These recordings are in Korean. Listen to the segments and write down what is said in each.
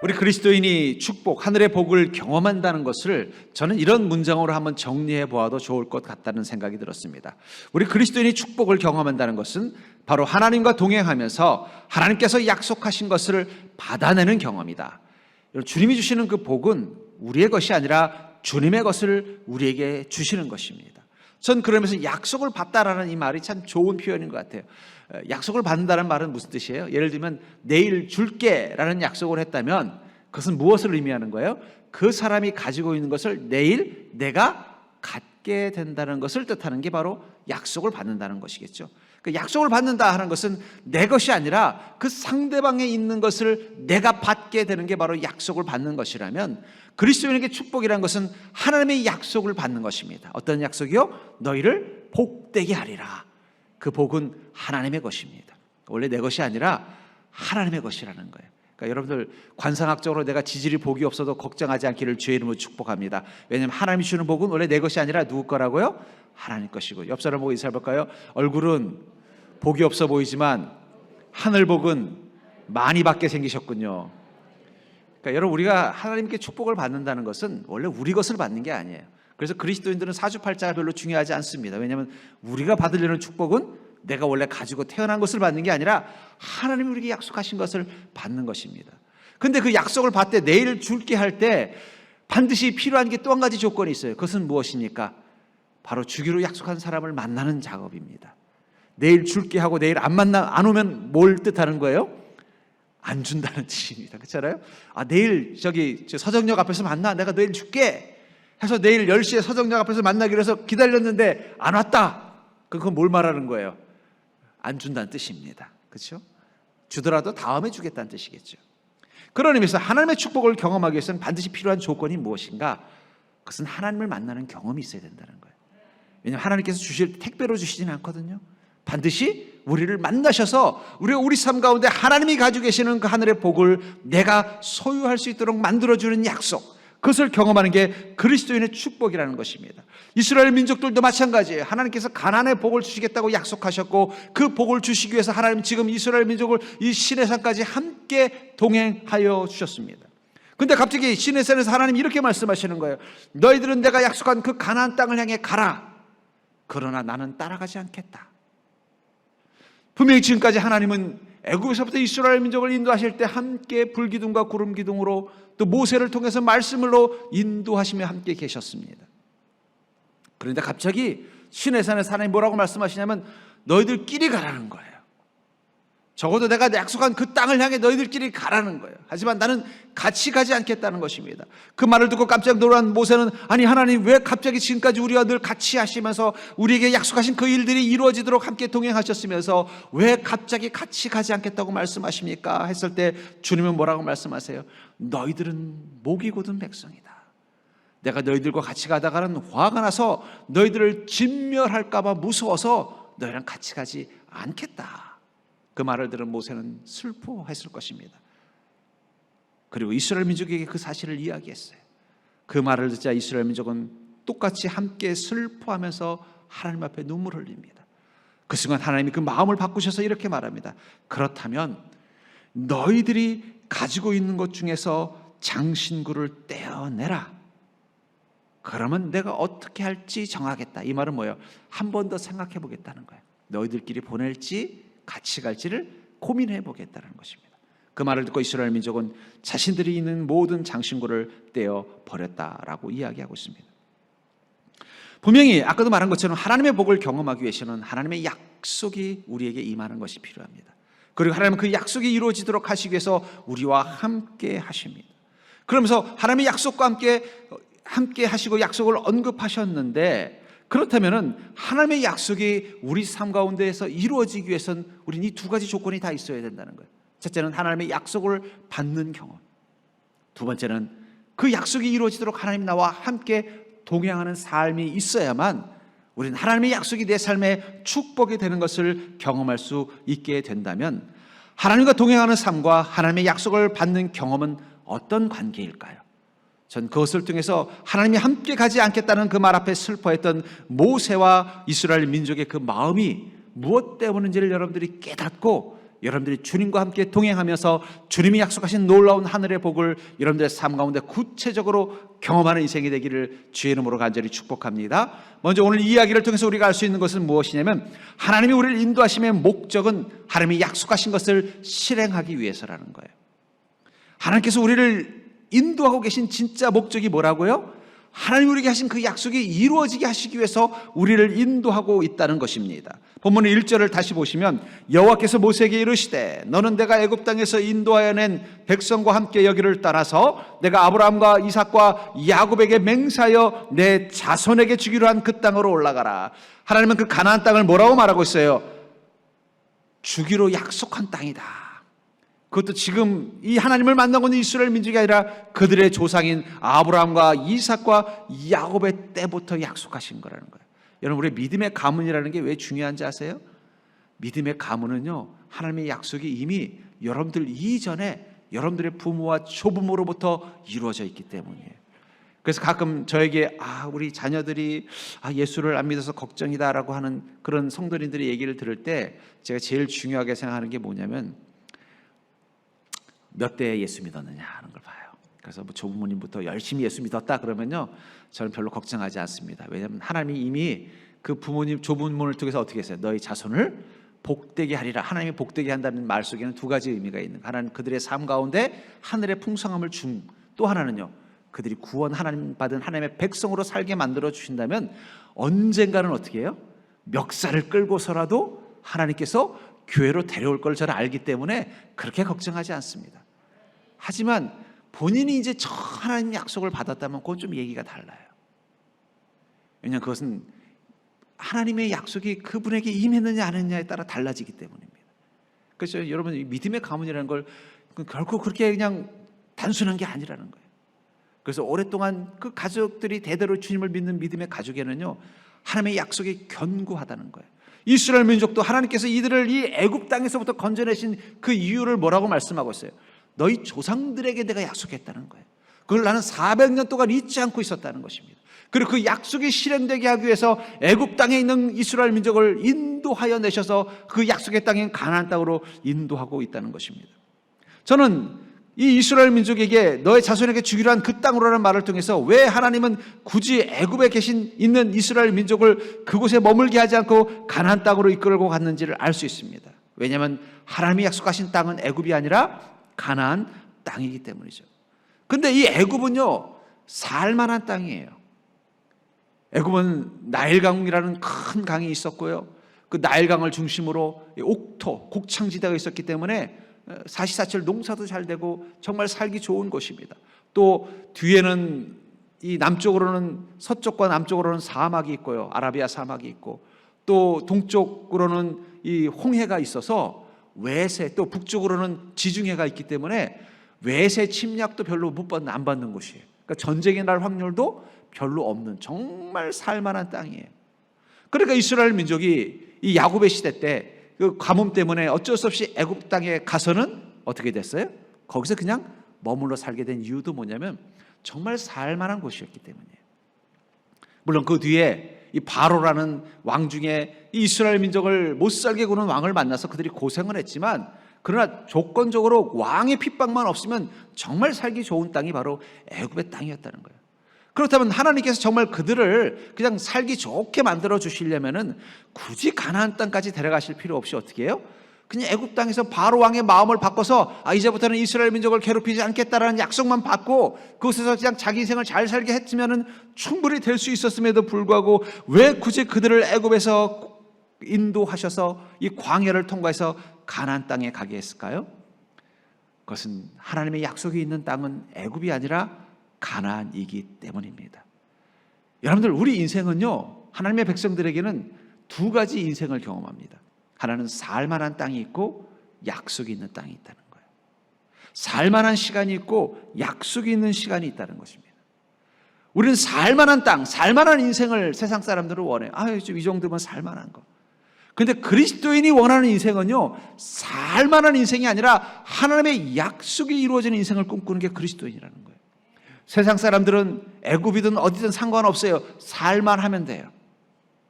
우리 그리스도인이 축복, 하늘의 복을 경험한다는 것을 저는 이런 문장으로 한번 정리해 보아도 좋을 것 같다는 생각이 들었습니다. 우리 그리스도인이 축복을 경험한다는 것은 바로 하나님과 동행하면서 하나님께서 약속하신 것을 받아내는 경험이다. 주님이 주시는 그 복은 우리의 것이 아니라 주님의 것을 우리에게 주시는 것입니다. 전 그러면서 약속을 받다라는 이 말이 참 좋은 표현인 것 같아요. 약속을 받는다는 말은 무슨 뜻이에요? 예를 들면 내일 줄게 라는 약속을 했다면 그것은 무엇을 의미하는 거예요? 그 사람이 가지고 있는 것을 내일 내가 갖게 된다는 것을 뜻하는 게 바로 약속을 받는다는 것이겠죠. 그 약속을 받는다 하는 것은 내 것이 아니라 그 상대방에 있는 것을 내가 받게 되는 게 바로 약속을 받는 것이라면, 그리스도인에게 축복이라는 것은 하나님의 약속을 받는 것입니다. 어떤 약속이요? 너희를 복되게 하리라. 그 복은 하나님의 것입니다. 원래 내 것이 아니라 하나님의 것이라는 거예요. 그러니까 여러분들 관상학적으로 내가 지질이 복이 없어도 걱정하지 않기를 주의 이름으로 축복합니다. 왜냐하면 하나님이 주는 복은 원래 내 것이 아니라 누구 거라고요? 하나님 것이고. 옆 사람 보고 인사해 볼까요? 얼굴은 복이 없어 보이지만 하늘 복은 많이 받게 생기셨군요. 그러니까 여러분, 우리가 하나님께 축복을 받는다는 것은 원래 우리 것을 받는 게 아니에요. 그래서 그리스도인들은 사주팔자가 별로 중요하지 않습니다. 왜냐하면 우리가 받으려는 축복은 내가 원래 가지고 태어난 것을 받는 게 아니라 하나님이 우리에게 약속하신 것을 받는 것입니다. 그런데 그 약속을 받되 내일 줄게 할 때 반드시 필요한 게 또 한 가지 조건이 있어요. 그것은 무엇입니까? 바로 주기로 약속한 사람을 만나는 작업입니다. 내일 줄게 하고 내일 안 오면 뭘 뜻하는 거예요? 안 준다는 뜻입니다. 그렇잖아요? 내일 저기 서정역 앞에서 만나. 내가 내일 줄게 해서 내일 10시에 서정역 앞에서 만나기로 해서 기다렸는데 안 왔다. 그건 뭘 말하는 거예요? 안 준다는 뜻입니다. 그렇죠? 주더라도 다음에 주겠다는 뜻이겠죠. 그런 의미에서 하나님의 축복을 경험하기 위해서는 반드시 필요한 조건이 무엇인가? 그것은 하나님을 만나는 경험이 있어야 된다는 거예요. 왜냐하면 하나님께서 주실 때 택배로 주시지는 않거든요. 반드시 우리를 만나셔서 우리 삶 가운데 하나님이 가지고 계시는 그 하늘의 복을 내가 소유할 수 있도록 만들어주는 약속, 그것을 경험하는 게 그리스도인의 축복이라는 것입니다. 이스라엘 민족들도 마찬가지예요. 하나님께서 가나안의 복을 주시겠다고 약속하셨고 그 복을 주시기 위해서 하나님 지금 이스라엘 민족을 이 시내산까지 함께 동행하여 주셨습니다. 근데 갑자기 시내산에서 하나님이 이렇게 말씀하시는 거예요. 너희들은 내가 약속한 그 가나안 땅을 향해 가라. 그러나 나는 따라가지 않겠다. 분명히 지금까지 하나님은 애굽에서부터 이스라엘 민족을 인도하실 때 함께 불기둥과 구름기둥으로 또 모세를 통해서 말씀으로 인도하시며 함께 계셨습니다. 그런데 갑자기 시내산에서 하나님이 뭐라고 말씀하시냐면 너희들끼리 가라는 거예요. 적어도 내가 약속한 그 땅을 향해 너희들끼리 가라는 거예요. 하지만 나는 같이 가지 않겠다는 것입니다. 그 말을 듣고 깜짝 놀란 모세는 아니 하나님 왜 갑자기 지금까지 우리와 늘 같이 하시면서 우리에게 약속하신 그 일들이 이루어지도록 함께 동행하셨으면서 왜 갑자기 같이 가지 않겠다고 말씀하십니까? 했을 때 주님은 뭐라고 말씀하세요? 너희들은 목이 곧은 백성이다. 내가 너희들과 같이 가다가는 화가 나서 너희들을 진멸할까 봐 무서워서 너희랑 같이 가지 않겠다. 그 말을 들은 모세는 슬퍼했을 것입니다. 그리고 이스라엘 민족에게 그 사실을 이야기했어요. 그 말을 듣자 이스라엘 민족은 똑같이 함께 슬퍼하면서 하나님 앞에 눈물을 흘립니다. 그 순간 하나님이 그 마음을 바꾸셔서 이렇게 말합니다. 그렇다면 너희들이 가지고 있는 것 중에서 장신구를 떼어내라. 그러면 내가 어떻게 할지 정하겠다. 이 말은 뭐예요? 한 번 더 생각해 보겠다는 거예요. 너희들끼리 보낼지 같이 갈지를 고민해 보겠다는 것입니다. 그 말을 듣고 이스라엘 민족은 자신들이 있는 모든 장신구를 떼어 버렸다라고 이야기하고 있습니다. 분명히 아까도 말한 것처럼 하나님의 복을 경험하기 위해서는 하나님의 약속이 우리에게 임하는 것이 필요합니다. 그리고 하나님은 그 약속이 이루어지도록 하시기 위해서 우리와 함께 하십니다. 그러면서 하나님의 약속과 함께 하시고 약속을 언급하셨는데, 그렇다면은 하나님의 약속이 우리 삶 가운데에서 이루어지기 위해서는 우리는 이 두 가지 조건이 다 있어야 된다는 거예요. 첫째는 하나님의 약속을 받는 경험, 두 번째는 그 약속이 이루어지도록 하나님 나와 함께 동행하는 삶이 있어야만 우리는 하나님의 약속이 내 삶에 축복이 되는 것을 경험할 수 있게 된다면, 하나님과 동행하는 삶과 하나님의 약속을 받는 경험은 어떤 관계일까요? 전 그것을 통해서 하나님이 함께 가지 않겠다는 그 말 앞에 슬퍼했던 모세와 이스라엘 민족의 그 마음이 무엇 때문인지를 여러분들이 깨닫고 여러분들이 주님과 함께 동행하면서 주님이 약속하신 놀라운 하늘의 복을 여러분들의 삶 가운데 구체적으로 경험하는 인생이 되기를 주의 이름으로 간절히 축복합니다. 먼저 오늘 이 이야기를 통해서 우리가 알 수 있는 것은 무엇이냐면, 하나님이 우리를 인도하심의 목적은 하나님이 약속하신 것을 실행하기 위해서라는 거예요. 하나님께서 우리를 인도하고 계신 진짜 목적이 뭐라고요? 하나님이 우리에게 하신 그 약속이 이루어지게 하시기 위해서 우리를 인도하고 있다는 것입니다. 본문 1절을 다시 보시면, 여호와께서 모세에게 이르시되 너는 내가 애굽 땅에서 인도하여 낸 백성과 함께 여기를 따라서 내가 아브라함과 이삭과 야곱에게 맹세하여 내 자손에게 주기로 한 그 땅으로 올라가라. 하나님은 그 가나안 땅을 뭐라고 말하고 있어요? 주기로 약속한 땅이다. 그것도 지금 이 하나님을 만나고 있는 이스라엘 민족이 아니라 그들의 조상인 아브라함과 이삭과 야곱의 때부터 약속하신 거라는 거예요. 여러분, 우리의 믿음의 가문이라는 게 왜 중요한지 아세요? 믿음의 가문은요, 하나님의 약속이 이미 여러분들 이전에 여러분들의 부모와 조부모로부터 이루어져 있기 때문이에요. 그래서 가끔 저에게 우리 자녀들이 예수를 안 믿어서 걱정이다라고 하는 그런 성도님들의 얘기를 들을 때 제가 제일 중요하게 생각하는 게 뭐냐면, 몇 대 예수 믿었느냐 하는 걸 봐요. 그래서 조부모님부터 열심히 예수 믿었다 그러면요, 저는 별로 걱정하지 않습니다. 왜냐하면 하나님이 이미 그 부모님, 조부모를 통해서 어떻게 했어요? 너희 자손을 복되게 하리라. 하나님이 복되게 한다는 말 속에는 두 가지 의미가 있는 거예요. 하나는 그들의 삶 가운데 하늘의 풍성함을 준, 또 하나는요, 그들이 구원 하나님 받은 하나님의 백성으로 살게 만들어 주신다면 언젠가는 어떻게 해요? 멱살을 끌고서라도 하나님께서 교회로 데려올 걸 저는 알기 때문에 그렇게 걱정하지 않습니다. 하지만 본인이 이제 저 하나님 약속을 받았다면 그건 좀 얘기가 달라요. 왜냐하면 그것은 하나님의 약속이 그분에게 임했느냐 안 했느냐에 따라 달라지기 때문입니다. 그래서 여러분, 믿음의 가문이라는 걸 결코 그렇게 그냥 단순한 게 아니라는 거예요. 그래서 오랫동안 그 가족들이 대대로 주님을 믿는 믿음의 가족에는요, 하나님의 약속이 견고하다는 거예요. 이스라엘 민족도 하나님께서 이들을 이 애굽 땅에서부터 건져내신 그 이유를 뭐라고 말씀하고 있어요? 너희 조상들에게 내가 약속했다는 거예요. 그걸 나는 400년 동안 잊지 않고 있었다는 것입니다. 그리고 그 약속이 실현되게 하기 위해서 애굽 땅에 있는 이스라엘 민족을 인도하여 내셔서 그 약속의 땅인 가나안 땅으로 인도하고 있다는 것입니다. 저는 이 이스라엘 민족에게 너의 자손에게 주기로 한 그 땅으로라는 말을 통해서 왜 하나님은 굳이 애굽에 있는 이스라엘 민족을 그곳에 머물게 하지 않고 가나안 땅으로 이끌고 갔는지를 알 수 있습니다. 왜냐하면 하나님이 약속하신 땅은 애굽이 아니라 가나안 땅이기 때문이죠. 근데 이 애굽은요, 살만한 땅이에요. 애굽은 나일강이라는 큰 강이 있었고요, 그 나일강을 중심으로 옥토, 곡창지대가 있었기 때문에 사시사철 농사도 잘 되고 정말 살기 좋은 곳입니다. 또 뒤에는 이 남쪽으로는, 서쪽과 남쪽으로는 사막이 있고요, 아라비아 사막이 있고, 또 동쪽으로는 이 홍해가 있어서 외세, 또 북쪽으로는 지중해가 있기 때문에 외세 침략도 별로 안 받는 곳이에요. 그러니까 전쟁이 날 확률도 별로 없는 정말 살만한 땅이에요. 그러니까 이스라엘 민족이 이 야곱의 시대 때 그 가뭄 때문에 어쩔 수 없이 애굽 땅에 가서는 어떻게 됐어요? 거기서 그냥 머물러 살게 된 이유도 뭐냐면 정말 살만한 곳이었기 때문이에요. 물론 그 뒤에 이 바로라는 왕 중에 이 이스라엘 민족을 못 살게 구는 왕을 만나서 그들이 고생을 했지만, 그러나 조건적으로 왕의 핍박만 없으면 정말 살기 좋은 땅이 바로 애굽의 땅이었다는 거예요. 그렇다면 하나님께서 정말 그들을 그냥 살기 좋게 만들어 주시려면은 굳이 가나안 땅까지 데려가실 필요 없이 어떻게 해요? 그냥 애굽 땅에서 바로 왕의 마음을 바꿔서 이제부터는 이스라엘 민족을 괴롭히지 않겠다라는 약속만 받고 그곳에서 그냥 자기 인생을 잘 살게 했으면은 충분히 될 수 있었음에도 불구하고 왜 굳이 그들을 애굽에서 인도하셔서 이 광야를 통과해서 가나안 땅에 가게 했을까요? 그것은 하나님의 약속이 있는 땅은 애굽이 아니라 가나안이기 때문입니다. 여러분들, 우리 인생은요, 하나님의 백성들에게는 두 가지 인생을 경험합니다. 하나는 살만한 땅이 있고 약속이 있는 땅이 있다는 거예요. 살만한 시간이 있고 약속이 있는 시간이 있다는 것입니다. 우리는 살만한 땅, 살만한 인생을 세상 사람들은 원해요. 좀 이 정도면 살만한 거. 그런데 그리스도인이 원하는 인생은요, 살만한 인생이 아니라 하나님의 약속이 이루어지는 인생을 꿈꾸는 게 그리스도인이라는 거예요. 세상 사람들은 애굽이든 어디든 상관없어요. 살만 하면 돼요.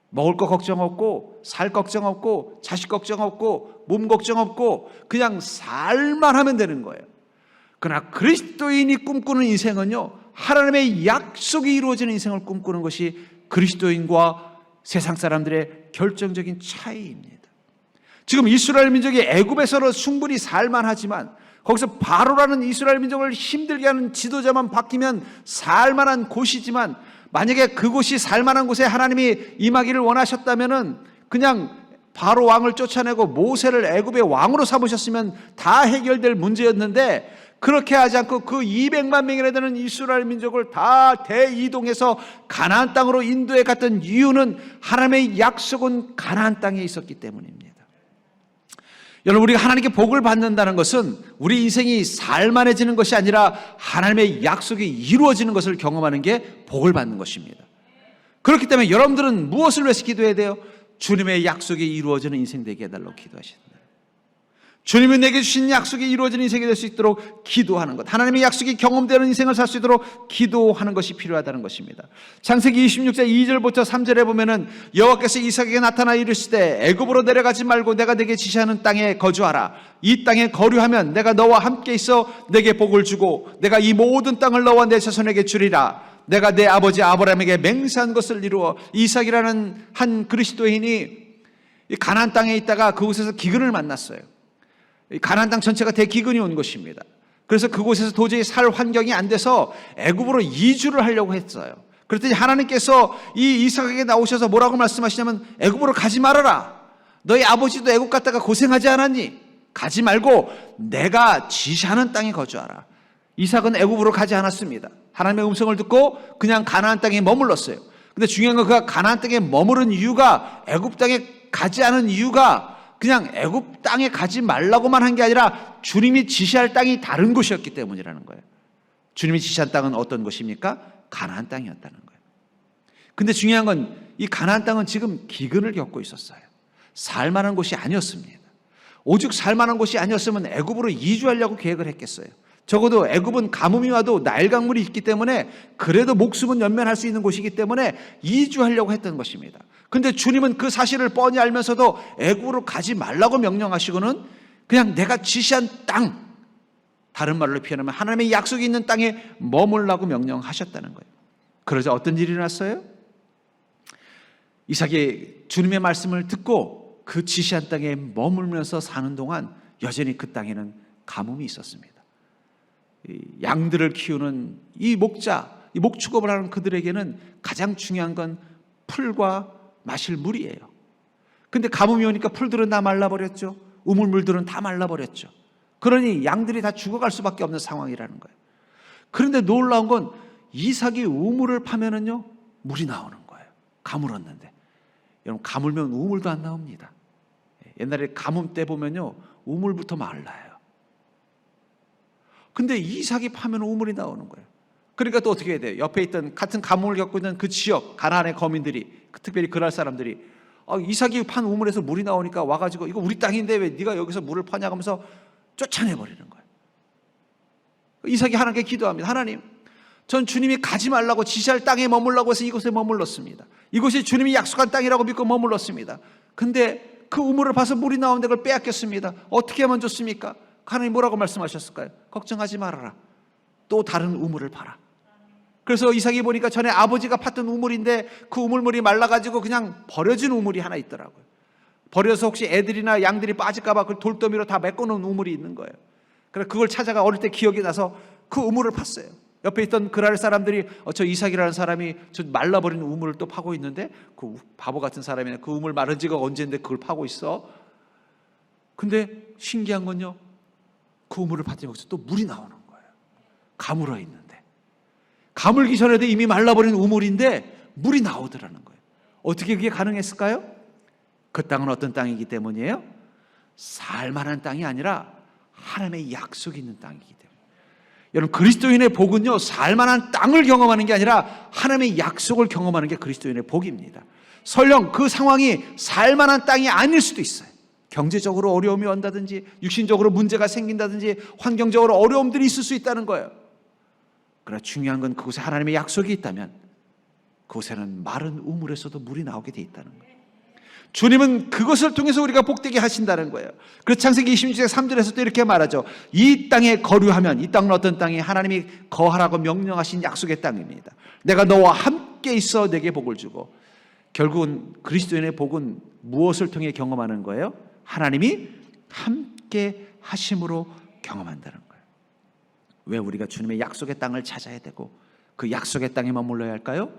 먹을 거 걱정 없고, 살 걱정 없고, 자식 걱정 없고, 몸 걱정 없고, 그냥 살만 하면 되는 거예요. 그러나 그리스도인이 꿈꾸는 인생은요, 하나님의 약속이 이루어지는 인생을 꿈꾸는 것이 그리스도인과 세상 사람들의 결정적인 차이입니다. 지금 이스라엘 민족이 애굽에서는 충분히 살만하지만 거기서 바로라는 이스라엘 민족을 힘들게 하는 지도자만 바뀌면 살만한 곳이지만, 만약에 그곳이 살만한 곳에 하나님이 임하기를 원하셨다면은 그냥 바로 왕을 쫓아내고 모세를 애굽의 왕으로 삼으셨으면 다 해결될 문제였는데, 그렇게 하지 않고 그 200만 명이나 되는 이스라엘 민족을 다 대이동해서 가나안 땅으로 인도해 갔던 이유는 하나님의 약속은 가나안 땅에 있었기 때문입니다. 여러분, 우리가 하나님께 복을 받는다는 것은 우리 인생이 살만해지는 것이 아니라 하나님의 약속이 이루어지는 것을 경험하는 게 복을 받는 것입니다. 그렇기 때문에 여러분들은 무엇을 위해서 기도해야 돼요? 주님의 약속이 이루어지는 인생 되게 해달라고 기도하시는 거예요. 주님이 내게 주신 약속이 이루어지는 인생이 될 수 있도록 기도하는 것, 하나님의 약속이 경험되는 인생을 살 수 있도록 기도하는 것이 필요하다는 것입니다. 창세기 26장 2절부터 3절에 보면은 여호와께서 이삭에게 나타나 이르시되 애굽으로 내려가지 말고 내가 내게 지시하는 땅에 거주하라. 이 땅에 거류하면 내가 너와 함께 있어 내게 복을 주고 내가 이 모든 땅을 너와 내 자손에게 주리라. 내가 내 아버지 아브라함에게 맹세한 것을 이루어. 이삭이라는 한 그리스도인이 가나안 땅에 있다가 그곳에서 기근을 만났어요. 가나안 땅 전체가 대기근이 온 것입니다. 그래서 그곳에서 도저히 살 환경이 안 돼서 애굽으로 이주를 하려고 했어요. 그랬더니 하나님께서 이 이삭에게 나오셔서 뭐라고 말씀하시냐면, 애굽으로 가지 말아라. 너희 아버지도 애굽 갔다가 고생하지 않았니? 가지 말고 내가 지시하는 땅에 거주하라. 이삭은 애굽으로 가지 않았습니다. 하나님의 음성을 듣고 그냥 가나안 땅에 머물렀어요. 근데 중요한 건 그가 가나안 땅에 머무른 이유가, 애굽 땅에 가지 않은 이유가 그냥 애굽 땅에 가지 말라고만 한 게 아니라 주님이 지시할 땅이 다른 곳이었기 때문이라는 거예요. 주님이 지시한 땅은 어떤 곳입니까? 가나안 땅이었다는 거예요. 근데 중요한 건 이 가나안 땅은 지금 기근을 겪고 있었어요. 살만한 곳이 아니었습니다. 오죽 살만한 곳이 아니었으면 애굽으로 이주하려고 계획을 했겠어요. 적어도 애굽은 가뭄이 와도 나일 강물이 있기 때문에 그래도 목숨은 연면할 수 있는 곳이기 때문에 이주하려고 했던 것입니다. 근데 주님은 그 사실을 뻔히 알면서도 애굽으로 가지 말라고 명령하시고는 그냥 내가 지시한 땅, 다른 말로 표현하면 하나님의 약속이 있는 땅에 머물라고 명령하셨다는 거예요. 그러자 어떤 일이 일어났어요? 이삭이 주님의 말씀을 듣고 그 지시한 땅에 머물면서 사는 동안 여전히 그 땅에는 가뭄이 있었습니다. 양들을 키우는 이 목자, 이 목축업을 하는 그들에게는 가장 중요한 건 풀과 마실 물이에요. 근데 가뭄이 오니까 풀들은 다 말라버렸죠. 우물물들은 다 말라버렸죠. 그러니 양들이 다 죽어갈 수밖에 없는 상황이라는 거예요. 그런데 놀라운 건 이삭이 우물을 파면은요, 물이 나오는 거예요. 가물었는데. 여러분, 가물면 우물도 안 나옵니다. 옛날에 가뭄 때 보면요, 우물부터 말라요. 근데 이삭이 파면 우물이 나오는 거예요. 그러니까 또 어떻게 해야 돼요? 옆에 있던 같은 가뭄을 겪고 있는 그 지역 가나안의 거민들이, 특별히 그랄 사람들이 이삭이 판 우물에서 물이 나오니까 와가지고 이거 우리 땅인데 왜 네가 여기서 물을 파냐 하면서 쫓아내버리는 거예요. 이삭이 하나님께 기도합니다. 하나님, 전 주님이 가지 말라고 지시할 땅에 머물라고 해서 이곳에 머물렀습니다. 이곳이 주님이 약속한 땅이라고 믿고 머물렀습니다. 근데 그 우물을 파서 물이 나오는데 그걸 빼앗겼습니다. 어떻게 하면 좋습니까? 하나님 뭐라고 말씀하셨을까요? 걱정하지 말아라. 또 다른 우물을 파라. 그래서 이삭이 보니까 전에 아버지가 팠던 우물인데 그 우물물이 말라가지고 그냥 버려진 우물이 하나 있더라고요. 버려서 혹시 애들이나 양들이 빠질까봐 그 돌더미로 다 메꿔놓은 우물이 있는 거예요. 그래서 그걸 찾아가 어릴 때 기억이 나서 그 우물을 팠어요. 옆에 있던 그랄 사람들이 저 이삭이라는 사람이 저 말라버린 우물을 또 파고 있는데 그 바보 같은 사람이네. 그 우물 마른 지가 언제인데 그걸 파고 있어. 근데 신기한 건요, 그 우물을 봤더니 거기서 또 물이 나오는 거예요. 가물어 있는데. 가물기 전에도 이미 말라버린 우물인데 물이 나오더라는 거예요. 어떻게 그게 가능했을까요? 그 땅은 어떤 땅이기 때문이에요? 살만한 땅이 아니라 하나님의 약속이 있는 땅이기 때문에. 여러분, 그리스도인의 복은요, 살만한 땅을 경험하는 게 아니라 하나님의 약속을 경험하는 게 그리스도인의 복입니다. 설령 그 상황이 살만한 땅이 아닐 수도 있어요. 경제적으로 어려움이 온다든지, 육신적으로 문제가 생긴다든지, 환경적으로 어려움들이 있을 수 있다는 거예요. 그러나 중요한 건 그곳에 하나님의 약속이 있다면 그곳에는 마른 우물에서도 물이 나오게 돼 있다는 거예요. 주님은 그것을 통해서 우리가 복되게 하신다는 거예요. 그래서 창세기 26장 3절에서 또 이렇게 말하죠. 이 땅에 거류하면, 이 땅은 어떤 땅이 하나님이 거하라고 명령하신 약속의 땅입니다. 내가 너와 함께 있어 내게 복을 주고. 결국은 그리스도인의 복은 무엇을 통해 경험하는 거예요? 하나님이 함께 하심으로 경험한다는 거예요. 왜 우리가 주님의 약속의 땅을 찾아야 되고 그 약속의 땅에 머물러야 할까요?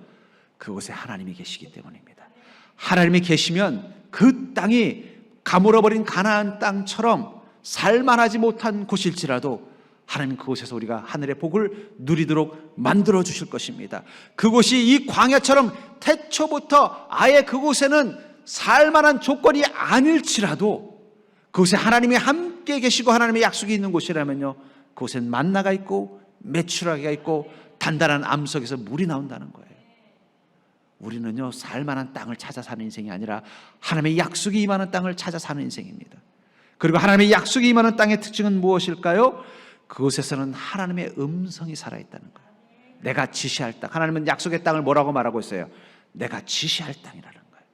그곳에 하나님이 계시기 때문입니다. 하나님이 계시면 그 땅이 가물어버린 가나안 땅처럼 살만하지 못한 곳일지라도 하나님 그곳에서 우리가 하늘의 복을 누리도록 만들어 주실 것입니다. 그곳이 이 광야처럼 태초부터 아예 그곳에는 살만한 조건이 아닐지라도 그곳에 하나님이 함께 계시고 하나님의 약속이 있는 곳이라면요, 그곳엔 만나가 있고 메추라기가 있고 단단한 암석에서 물이 나온다는 거예요. 우리는요, 살만한 땅을 찾아 사는 인생이 아니라 하나님의 약속이 임하는 땅을 찾아 사는 인생입니다. 그리고 하나님의 약속이 임하는 땅의 특징은 무엇일까요? 그곳에서는 하나님의 음성이 살아있다는 거예요. 내가 지시할 땅. 하나님은 약속의 땅을 뭐라고 말하고 있어요? 내가 지시할 땅이라는 거예요.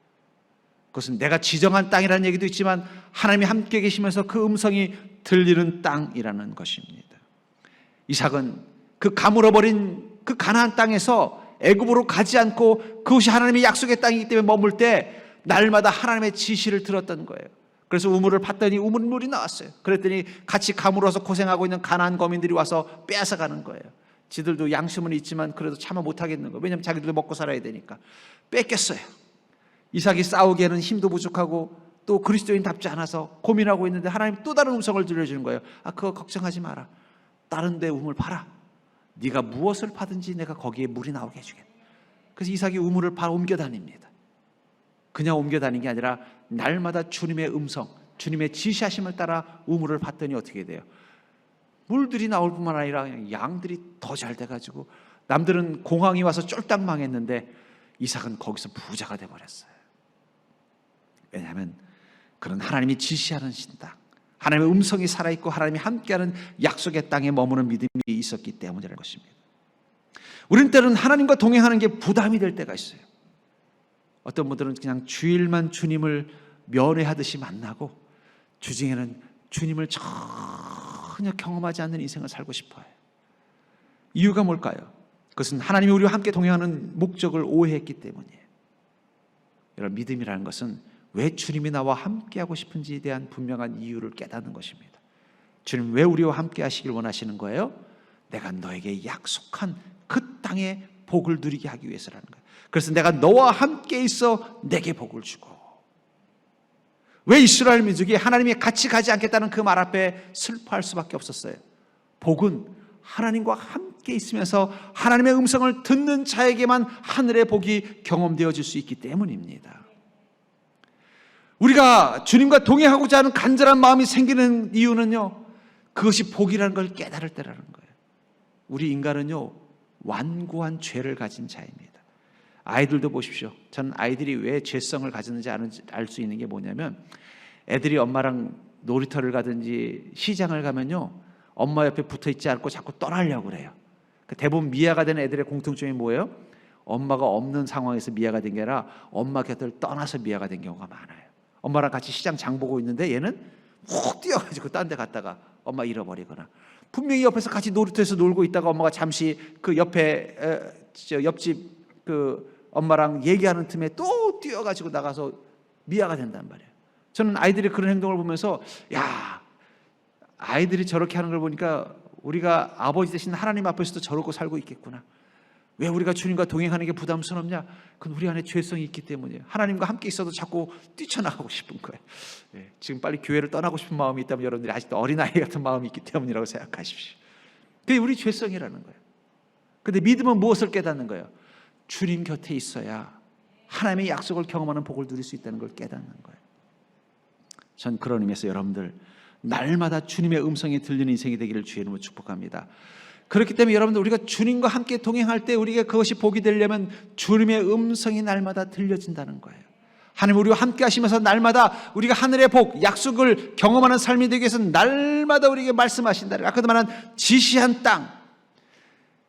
그것은 내가 지정한 땅이라는 얘기도 있지만 하나님이 함께 계시면서 그 음성이 들리는 땅이라는 것입니다. 이삭은 그 가물어버린 그 가나안 땅에서 애굽으로 가지 않고 그것이 하나님의 약속의 땅이기 때문에 머물 때 날마다 하나님의 지시를 들었던 거예요. 그래서 우물을 팠더니 우물물이 나왔어요. 그랬더니 같이 가물어서 고생하고 있는 가나안 거민들이 와서 빼앗아가는 거예요. 지들도 양심은 있지만 그래도 참아 못하겠는 거예요. 왜냐하면 자기들도 먹고 살아야 되니까. 뺏겼어요. 이삭이 싸우기에는 힘도 부족하고 또 그리스도인답지 않아서 고민하고 있는데 하나님 또 다른 음성을 들려주는 거예요. 그거 걱정하지 마라. 다른 데 우물 파라. 네가 무엇을 파든지 내가 거기에 물이 나오게 해주겠다. 그래서 이삭이 우물을 파 옮겨 다닙니다. 그냥 옮겨 다니는 게 아니라 날마다 주님의 음성, 주님의 지시하심을 따라 우물을 팠더니 어떻게 돼요? 물들이 나올 뿐만 아니라 양들이 더 잘 돼가지고 남들은 공황이 와서 쫄딱 망했는데 이삭은 거기서 부자가 돼버렸어요. 왜냐하면 그런 하나님이 지시하는 땅, 하나님의 음성이 살아있고 하나님이 함께하는 약속의 땅에 머무는 믿음이 있었기 때문이라는 것입니다. 우리는 때로는 하나님과 동행하는 게 부담이 될 때가 있어요. 어떤 분들은 그냥 주일만 주님을 면회하듯이 만나고 주중에는 주님을 전혀 경험하지 않는 인생을 살고 싶어요. 이유가 뭘까요? 그것은 하나님이 우리와 함께 동행하는 목적을 오해했기 때문이에요. 여러분, 믿음이라는 것은 왜 주님이 나와 함께하고 싶은지에 대한 분명한 이유를 깨닫는 것입니다. 주님 왜 우리와 함께 하시길 원하시는 거예요? 내가 너에게 약속한 그 땅의 복을 누리게 하기 위해서라는 거예요. 그래서 내가 너와 함께 있어 내게 복을 주고. 왜 이스라엘 민족이 하나님이 같이 가지 않겠다는 그 말 앞에 슬퍼할 수밖에 없었어요? 복은 하나님과 함께 있으면서 하나님의 음성을 듣는 자에게만 하늘의 복이 경험되어질 수 있기 때문입니다. 우리가 주님과 동행하고자 하는 간절한 마음이 생기는 이유는요, 그것이 복이라는 걸 깨달을 때라는 거예요. 우리 인간은요, 완고한 죄를 가진 자입니다. 아이들도 보십시오. 저는 아이들이 왜 죄성을 가졌는지 알 수 있는 게 뭐냐면, 애들이 엄마랑 놀이터를 가든지 시장을 가면요, 엄마 옆에 붙어 있지 않고 자꾸 떠나려고 그래요. 대부분 미아가 되는 애들의 공통점이 뭐예요? 엄마가 없는 상황에서 미아가 된 게 아니라 엄마 곁을 떠나서 미아가 된 경우가 많아요. 엄마랑 같이 시장 장 보고 있는데 얘는 훅 뛰어가지고 딴 데 갔다가 엄마 잃어버리거나, 분명히 옆에서 같이 놀이터에서 놀고 있다가 엄마가 잠시 그 옆에 옆집 그 엄마랑 얘기하는 틈에 또 뛰어가지고 나가서 미아가 된단 말이에요. 저는 아이들이 그런 행동을 보면서, 야, 아이들이 저렇게 하는 걸 보니까 우리가 아버지 대신 하나님 앞에서도 저러고 살고 있겠구나. 왜 우리가 주님과 동행하는 게 부담스럽냐? 그건 우리 안에 죄성이 있기 때문이에요. 하나님과 함께 있어도 자꾸 뛰쳐나가고 싶은 거예요. 지금 빨리 교회를 떠나고 싶은 마음이 있다면 여러분들이 아직도 어린아이 같은 마음이 있기 때문이라고 생각하십시오. 그게 우리 죄성이라는 거예요. 그런데 믿음은 무엇을 깨닫는 거예요? 주님 곁에 있어야 하나님의 약속을 경험하는 복을 누릴 수 있다는 걸 깨닫는 거예요. 전 그런 의미에서 여러분들 날마다 주님의 음성이 들리는 인생이 되기를 주의 이름으로 축복합니다. 그렇기 때문에 여러분들, 우리가 주님과 함께 동행할 때 우리가 그것이 복이 되려면 주님의 음성이 날마다 들려진다는 거예요. 하나님 우리와 함께 하시면서 날마다 우리가 하늘의 복, 약속을 경험하는 삶이 되기 위해서는 날마다 우리에게 말씀하신다. 아까도 말한 지시한 땅,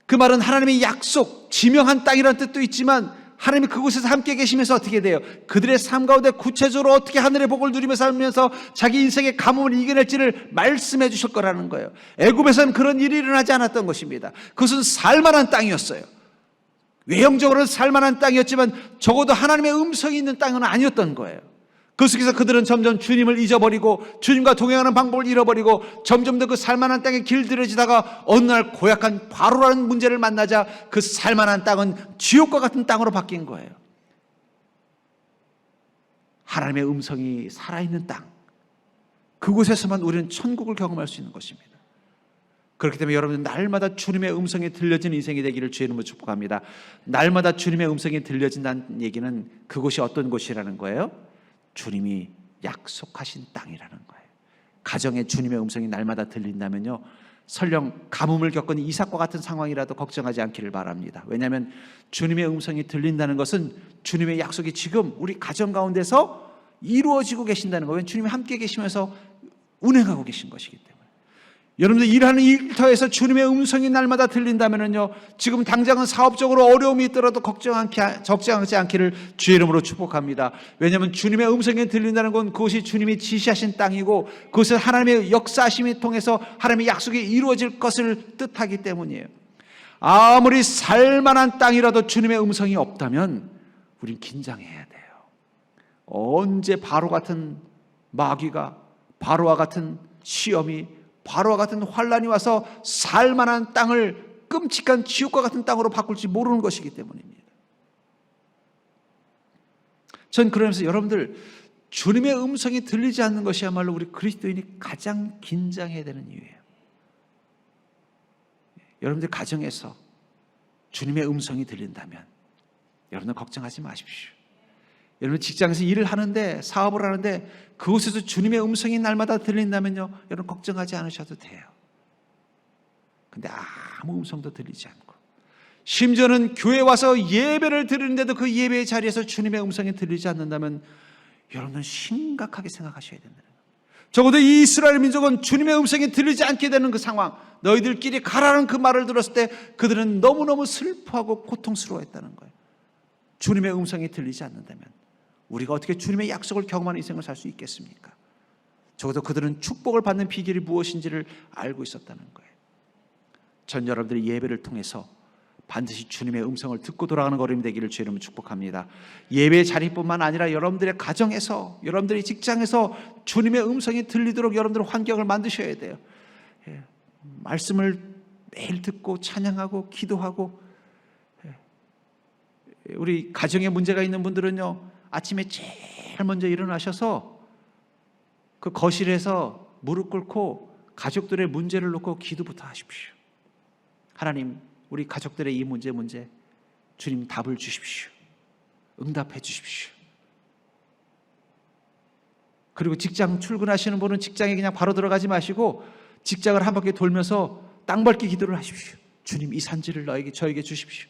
그 말은 하나님의 약속, 지명한 땅이라는 뜻도 있지만 하나님이 그곳에서 함께 계시면서 어떻게 돼요? 그들의 삶 가운데 구체적으로 어떻게 하늘의 복을 누리며 살면서 자기 인생의 가뭄을 이겨낼지를 말씀해 주실 거라는 거예요. 애굽에서는 그런 일이 일어나지 않았던 것입니다. 그것은 살만한 땅이었어요. 외형적으로는 살만한 땅이었지만 적어도 하나님의 음성이 있는 땅은 아니었던 거예요. 그 속에서 그들은 점점 주님을 잊어버리고 주님과 동행하는 방법을 잃어버리고 점점 더 그 살만한 땅에 길들여지다가 어느 날 고약한 바로라는 문제를 만나자 그 살만한 땅은 지옥과 같은 땅으로 바뀐 거예요. 하나님의 음성이 살아있는 땅, 그곳에서만 우리는 천국을 경험할 수 있는 것입니다. 그렇기 때문에 여러분, 날마다 주님의 음성이 들려지는 인생이 되기를 주의 이름으로 축복합니다. 날마다 주님의 음성이 들려진다는 얘기는 그곳이 어떤 곳이라는 거예요? 주님이 약속하신 땅이라는 거예요. 가정에 주님의 음성이 날마다 들린다면요, 설령 가뭄을 겪은 이삭과 같은 상황이라도 걱정하지 않기를 바랍니다. 왜냐하면 주님의 음성이 들린다는 것은 주님의 약속이 지금 우리 가정 가운데서 이루어지고 계신다는 거예요. 주님이 함께 계시면서 운행하고 계신 것이기 때문에. 여러분들 일하는 일터에서 주님의 음성이 날마다 들린다면요, 지금 당장은 사업적으로 어려움이 있더라도 걱정하지 않기를 주의 이름으로 축복합니다. 왜냐하면 주님의 음성이 들린다는 건 그것이 주님이 지시하신 땅이고 그것은 하나님의 역사하심을 통해서 하나님의 약속이 이루어질 것을 뜻하기 때문이에요. 아무리 살만한 땅이라도 주님의 음성이 없다면 우린 긴장해야 돼요. 언제 바로 같은 마귀가, 바로와 같은 시험이, 바로와 같은 환란이 와서 살만한 땅을 끔찍한 지옥과 같은 땅으로 바꿀지 모르는 것이기 때문입니다. 전 그러면서 여러분들, 주님의 음성이 들리지 않는 것이야말로 우리 그리스도인이 가장 긴장해야 되는 이유예요. 여러분들 가정에서 주님의 음성이 들린다면 여러분들 걱정하지 마십시오. 여러분 직장에서 일을 하는데, 사업을 하는데 그곳에서 주님의 음성이 날마다 들린다면요, 여러분 걱정하지 않으셔도 돼요. 근데 아무 음성도 들리지 않고, 심지어는 교회 와서 예배를 드리는데도 그 예배의 자리에서 주님의 음성이 들리지 않는다면 여러분은 심각하게 생각하셔야 된다는 거예요. 적어도 이 이스라엘 민족은 주님의 음성이 들리지 않게 되는 그 상황, 너희들끼리 가라는 그 말을 들었을 때 그들은 너무너무 슬퍼하고 고통스러워했다는 거예요. 주님의 음성이 들리지 않는다면 우리가 어떻게 주님의 약속을 경험하는 인생을 살 수 있겠습니까? 적어도 그들은 축복을 받는 비결이 무엇인지를 알고 있었다는 거예요. 전 여러분들이 예배를 통해서 반드시 주님의 음성을 듣고 돌아가는 걸음이 되기를 주의 이름으로 축복합니다. 예배의 자리뿐만 아니라 여러분들의 가정에서, 여러분들의 직장에서 주님의 음성이 들리도록 여러분들의 환경을 만드셔야 돼요. 말씀을 매일 듣고 찬양하고 기도하고. 우리 가정에 문제가 있는 분들은요, 아침에 제일 먼저 일어나셔서 그 거실에서 무릎 꿇고 가족들의 문제를 놓고 기도부터 하십시오. 하나님, 우리 가족들의 이 문제 주님 답을 주십시오. 응답해 주십시오. 그리고 직장 출근하시는 분은 직장에 그냥 바로 들어가지 마시고 직장을 한 바퀴 돌면서 땅밟기 기도를 하십시오. 주님, 이 산지를 저에게 주십시오.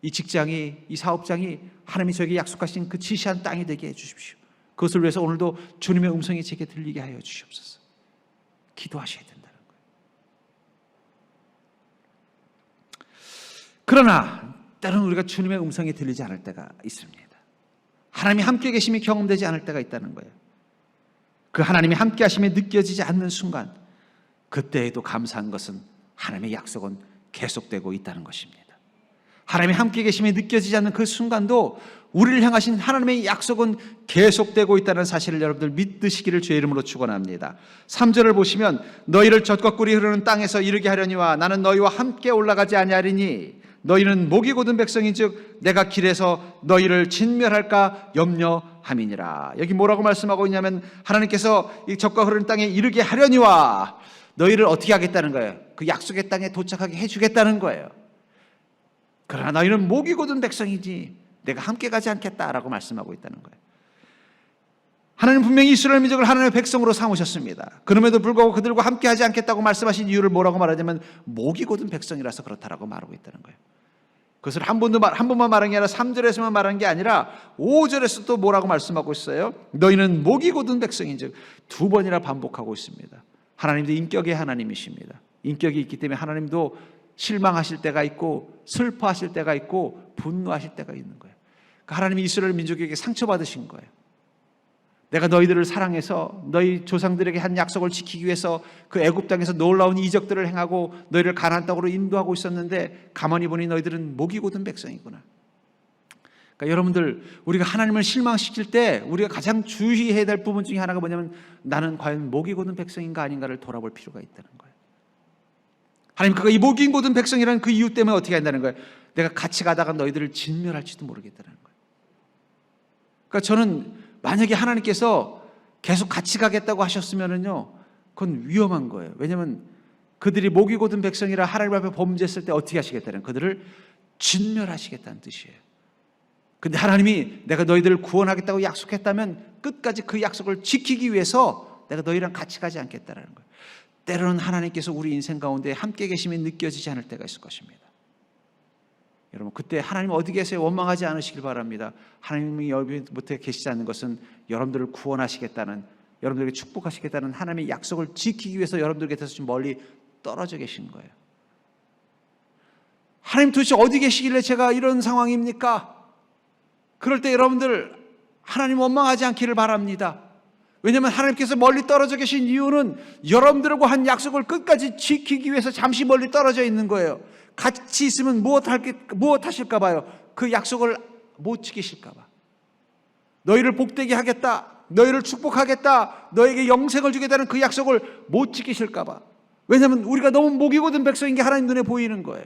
이 직장이, 이 사업장이 하나님이 저에게 약속하신 그 지시한 땅이 되게 해주십시오. 그것을 위해서 오늘도 주님의 음성이 제게 들리게 하여 주시옵소서. 기도하셔야 된다는 거예요. 그러나 때로는 우리가 주님의 음성이 들리지 않을 때가 있습니다. 하나님이 함께 계심이 경험되지 않을 때가 있다는 거예요. 그 하나님이 함께 하심이 느껴지지 않는 순간, 그때에도 감사한 것은 하나님의 약속은 계속되고 있다는 것입니다. 하나님이 함께 계심이 느껴지지 않는 그 순간도 우리를 향하신 하나님의 약속은 계속되고 있다는 사실을 여러분들 믿으시기를 주의 이름으로 축원합니다. 3절을 보시면 너희를 젖과 꿀이 흐르는 땅에서 이르게 하려니와 나는 너희와 함께 올라가지 아니하리니 너희는 목이 곧은 백성인즉 내가 길에서 너희를 진멸할까 염려함이니라. 여기 뭐라고 말씀하고 있냐면 하나님께서 이 젖과 흐르는 땅에 이르게 하려니와 너희를 어떻게 하겠다는 거예요? 그 약속의 땅에 도착하게 해주겠다는 거예요. 그러나 너희는 목이 곧은 백성이지 내가 함께 가지 않겠다라고 말씀하고 있다는 거예요. 하나님은 분명히 이스라엘 민족을 하나님의 백성으로 삼으셨습니다. 그럼에도 불구하고 그들과 함께 하지 않겠다고 말씀하신 이유를 뭐라고 말하냐면 목이 곧은 백성이라서 그렇다라고 말하고 있다는 거예요. 그것을 한 번만 말한 게 아니라 3절에서만 말한 게 아니라 5절에서 또 뭐라고 말씀하고 있어요? 너희는 목이 곧은 백성인즉 두 번이나 반복하고 있습니다. 하나님도 인격의 하나님이십니다. 인격이 있기 때문에 하나님도 실망하실 때가 있고 슬퍼하실 때가 있고 분노하실 때가 있는 거예요. 하나님이 이스라엘 민족에게 상처받으신 거예요. 내가 너희들을 사랑해서 너희 조상들에게 한 약속을 지키기 위해서 그 애굽 땅에서 놀라운 이적들을 행하고 너희를 가나안 땅으로 인도하고 있었는데 가만히 보니 너희들은 목이 곧은 백성이구나. 그러니까 여러분들, 우리가 하나님을 실망시킬 때 우리가 가장 주의해야 될 부분 중에 하나가 뭐냐면 나는 과연 목이 곧은 백성인가 아닌가를 돌아볼 필요가 있다는 거예요. 하나님 이 목이 곧은 백성이라는 그 이유 때문에 어떻게 한다는 거예요? 내가 같이 가다가 너희들을 진멸할지도 모르겠다는 거예요. 그러니까 저는 만약에 하나님께서 계속 같이 가겠다고 하셨으면은요, 그건 위험한 거예요. 왜냐하면 그들이 목이 곧은 백성이라 하나님 앞에 범죄했을 때 어떻게 하시겠다는, 그들을 진멸하시겠다는 뜻이에요. 근데 하나님이 내가 너희들을 구원하겠다고 약속했다면 끝까지 그 약속을 지키기 위해서 내가 너희랑 같이 가지 않겠다는 거예요. 때로는 하나님께서 우리 인생 가운데 함께 계심이 느껴지지 않을 때가 있을 것입니다. 여러분, 그때 하나님 어디 계세요? 원망하지 않으시길 바랍니다. 하나님이 여기부터 계시지 않는 것은 여러분들을 구원하시겠다는, 여러분들에게 축복하시겠다는 하나님의 약속을 지키기 위해서 여러분들 곁에서 좀 멀리 떨어져 계신 거예요. 하나님 도대체 어디 계시길래 제가 이런 상황입니까? 그럴 때 여러분들 하나님 원망하지 않기를 바랍니다. 왜냐하면 하나님께서 멀리 떨어져 계신 이유는 여러분들하고 한 약속을 끝까지 지키기 위해서 잠시 멀리 떨어져 있는 거예요. 같이 있으면 무엇 하실까 봐요. 그 약속을 못 지키실까 봐. 너희를 복되게 하겠다, 너희를 축복하겠다, 너에게 영생을 주겠다는 그 약속을 못 지키실까 봐. 왜냐하면 우리가 너무 목이 곧은 백성인 게 하나님 눈에 보이는 거예요.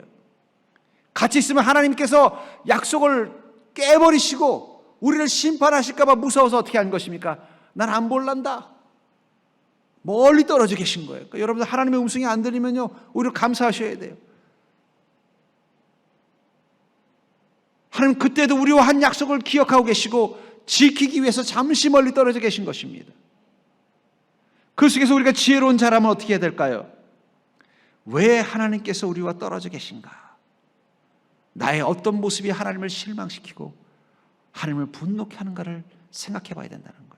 같이 있으면 하나님께서 약속을 깨버리시고 우리를 심판하실까 봐 무서워서 어떻게 하는 것입니까? 난 안 볼란다. 멀리 떨어져 계신 거예요. 그러니까 여러분들 하나님의 음성이 안 들리면요, 오히려 감사하셔야 돼요. 하나님 그때도 우리와 한 약속을 기억하고 계시고 지키기 위해서 잠시 멀리 떨어져 계신 것입니다. 그 속에서 우리가 지혜로운 자라면 어떻게 해야 될까요? 왜 하나님께서 우리와 떨어져 계신가? 나의 어떤 모습이 하나님을 실망시키고 하나님을 분노케 하는가를 생각해 봐야 된다는 거예요.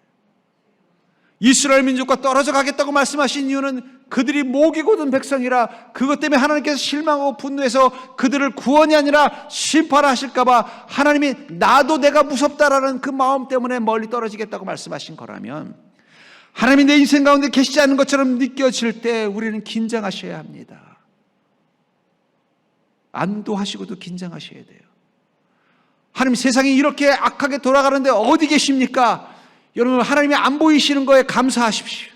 이스라엘 민족과 떨어져 가겠다고 말씀하신 이유는 그들이 목이 곧은 백성이라 그것 때문에 하나님께서 실망하고 분노해서 그들을 구원이 아니라 심판하실까 봐 하나님이 나도 내가 무섭다라는 그 마음 때문에 멀리 떨어지겠다고 말씀하신 거라면, 하나님이 내 인생 가운데 계시지 않는 것처럼 느껴질 때 우리는 긴장하셔야 합니다. 안도하시고도 긴장하셔야 돼요. 하나님, 세상이 이렇게 악하게 돌아가는데 어디 계십니까? 여러분, 하나님이 안 보이시는 거에 감사하십시오.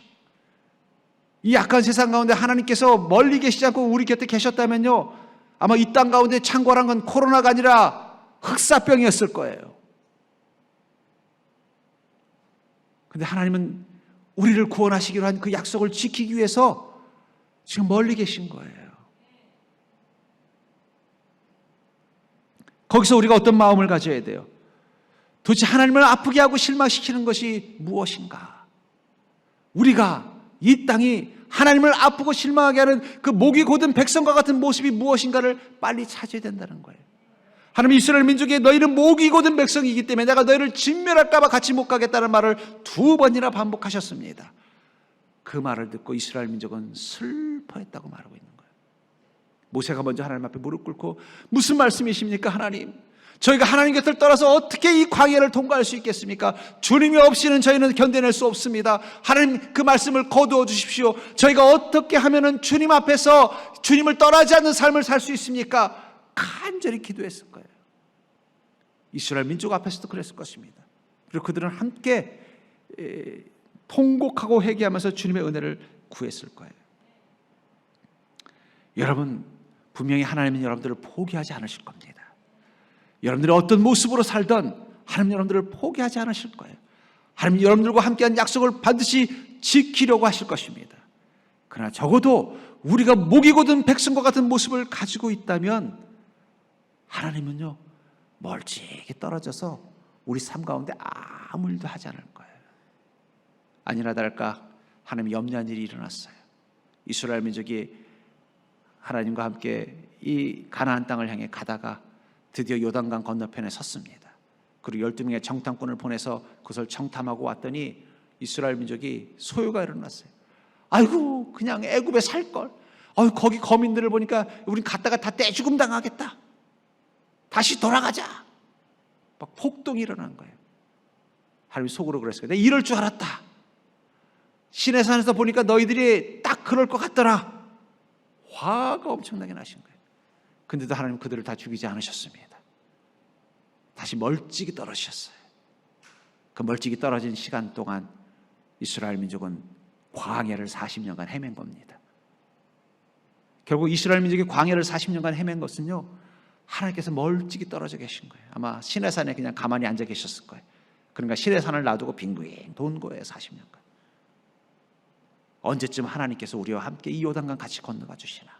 이 악한 세상 가운데 하나님께서 멀리 계시지 않고 우리 곁에 계셨다면요, 아마 이 땅 가운데 창궐한 건 코로나가 아니라 흑사병이었을 거예요. 근데 하나님은 우리를 구원하시기로 한 그 약속을 지키기 위해서 지금 멀리 계신 거예요. 거기서 우리가 어떤 마음을 가져야 돼요? 도대체 하나님을 아프게 하고 실망시키는 것이 무엇인가? 우리가 이 땅이 하나님을 아프고 실망하게 하는 그 목이 곧은 백성과 같은 모습이 무엇인가를 빨리 찾아야 된다는 거예요. 하나님, 이스라엘 민족이 너희는 목이 곧은 백성이기 때문에 내가 너희를 진멸할까 봐 같이 못 가겠다는 말을 2번이나 반복하셨습니다. 그 말을 듣고 이스라엘 민족은 슬퍼했다고 말하고 있는 거예요. 모세가 먼저 하나님 앞에 무릎 꿇고, 무슨 말씀이십니까 하나님? 저희가 하나님 곁을 떠나서 어떻게 이 광야를 통과할 수 있겠습니까? 주님이 없이는 저희는 견뎌낼 수 없습니다. 하나님, 그 말씀을 거두어 주십시오. 저희가 어떻게 하면은 주님 앞에서 주님을 떠나지 않는 삶을 살 수 있습니까? 간절히 기도했을 거예요. 이스라엘 민족 앞에서도 그랬을 것입니다. 그리고 그들은 함께 통곡하고 회개하면서 주님의 은혜를 구했을 거예요. 여러분, 분명히 하나님은 여러분들을 포기하지 않으실 겁니다. 여러분들이 어떤 모습으로 살던 하나님 여러분들을 포기하지 않으실 거예요. 하나님 여러분들과 함께한 약속을 반드시 지키려고 하실 것입니다. 그러나 적어도 우리가 목이 곧은 백성과 같은 모습을 가지고 있다면 하나님은요, 멀찍이 떨어져서 우리 삶 가운데 아무 일도 하지 않을 거예요. 아니나 다를까 하나님이 염려한 일이 일어났어요. 이스라엘 민족이 하나님과 함께 이 가나안 땅을 향해 가다가 드디어 요단강 건너편에 섰습니다. 그리고 12명의 정탐꾼을 보내서 그것을 정탐하고 왔더니 이스라엘 민족이 소요가 일어났어요. 아이고, 그냥 애굽에 살걸. 거기 거민들을 보니까 우린 갔다가 다 떼죽음 당하겠다. 다시 돌아가자. 막 폭동이 일어난 거예요. 하나님이 속으로 그랬어요. 내가 이럴 줄 알았다. 시내산에서 보니까 너희들이 딱 그럴 것 같더라. 화가 엄청나게 나신 거예요. 근데도 하나님 그들을 다 죽이지 않으셨습니다. 다시 멀찍이 떨어지셨어요. 그 멀찍이 떨어진 시간 동안 이스라엘 민족은 광야를 40년간 헤맨 겁니다. 결국 이스라엘 민족이 광야를 40년간 헤맨 것은요, 하나님께서 멀찍이 떨어져 계신 거예요. 아마 시내산에 그냥 가만히 앉아 계셨을 거예요. 그러니까 시내산을 놔두고 빙빙 돈 거예요. 40년간. 언제쯤 하나님께서 우리와 함께 이 요단강 같이 건너가 주시나.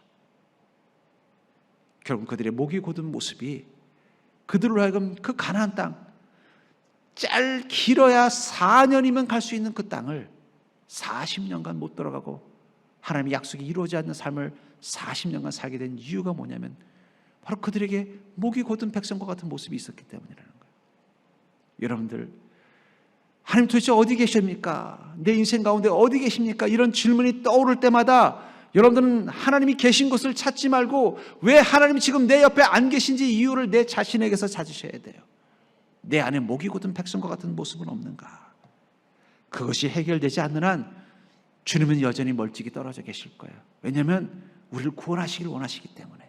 결국 그들의 목이 곧은 모습이 그들로 하여금 그 가나안 땅, 길어야 4년이면 갈 수 있는 그 땅을 40년간 못 들어가고 하나님의 약속이 이루어지지 않는 삶을 40년간 살게 된 이유가 뭐냐면 바로 그들에게 목이 곧은 백성과 같은 모습이 있었기 때문이라는 거예요. 여러분들, 하나님 도대체 어디 계십니까? 내 인생 가운데 어디 계십니까? 이런 질문이 떠오를 때마다 여러분들은 하나님이 계신 곳을 찾지 말고 왜 하나님이 지금 내 옆에 안 계신지 이유를 내 자신에게서 찾으셔야 돼요. 내 안에 목이 곧은 백성과 같은 모습은 없는가? 그것이 해결되지 않는 한 주님은 여전히 멀찍이 떨어져 계실 거예요. 왜냐하면 우리를 구원하시길 원하시기 때문에.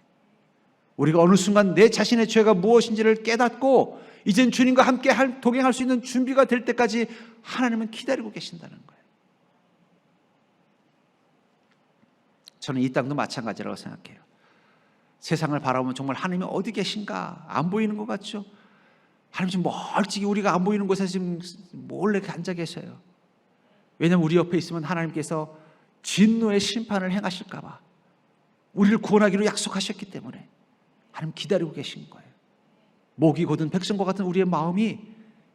우리가 어느 순간 내 자신의 죄가 무엇인지를 깨닫고 이젠 주님과 함께 동행할 수 있는 준비가 될 때까지 하나님은 기다리고 계신다는 거예요. 저는 이 땅도 마찬가지라고 생각해요. 세상을 바라보면 정말 하나님이 어디 계신가 안 보이는 것 같죠? 하나님 지금 멀찍이 우리가 안 보이는 곳에 지금 몰래 앉아 계세요. 왜냐하면 우리 옆에 있으면 하나님께서 진노의 심판을 행하실까 봐 우리를 구원하기로 약속하셨기 때문에 하나님 기다리고 계신 거예요. 목이 곧은 백성과 같은 우리의 마음이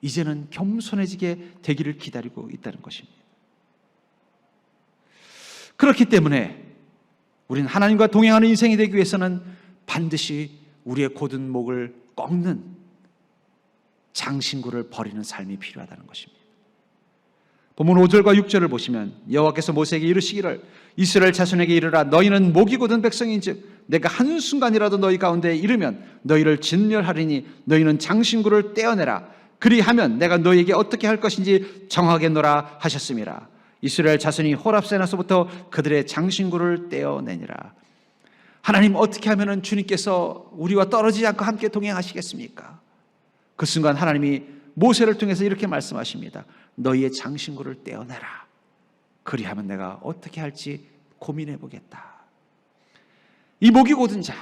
이제는 겸손해지게 되기를 기다리고 있다는 것입니다. 그렇기 때문에 우리는 하나님과 동행하는 인생이 되기 위해서는 반드시 우리의 곧은 목을 꺾는 장신구를 버리는 삶이 필요하다는 것입니다. 본문 5절과 6절을 보시면 여호와께서 모세에게 이르시기를 이스라엘 자손에게 이르라 너희는 목이 곧은 백성인즉 내가 한순간이라도 너희 가운데 이르면 너희를 진멸하리니 너희는 장신구를 떼어내라 그리하면 내가 너희에게 어떻게 할 것인지 정하겠노라 하셨음이라. 이스라엘 자손이 호랍산에서부터 그들의 장신구를 떼어내니라. 하나님 어떻게 하면 주님께서 우리와 떨어지지 않고 함께 동행하시겠습니까? 그 순간 하나님이 모세를 통해서 이렇게 말씀하십니다. 너희의 장신구를 떼어내라. 그리하면 내가 어떻게 할지 고민해 보겠다. 이 목이 곧은 자,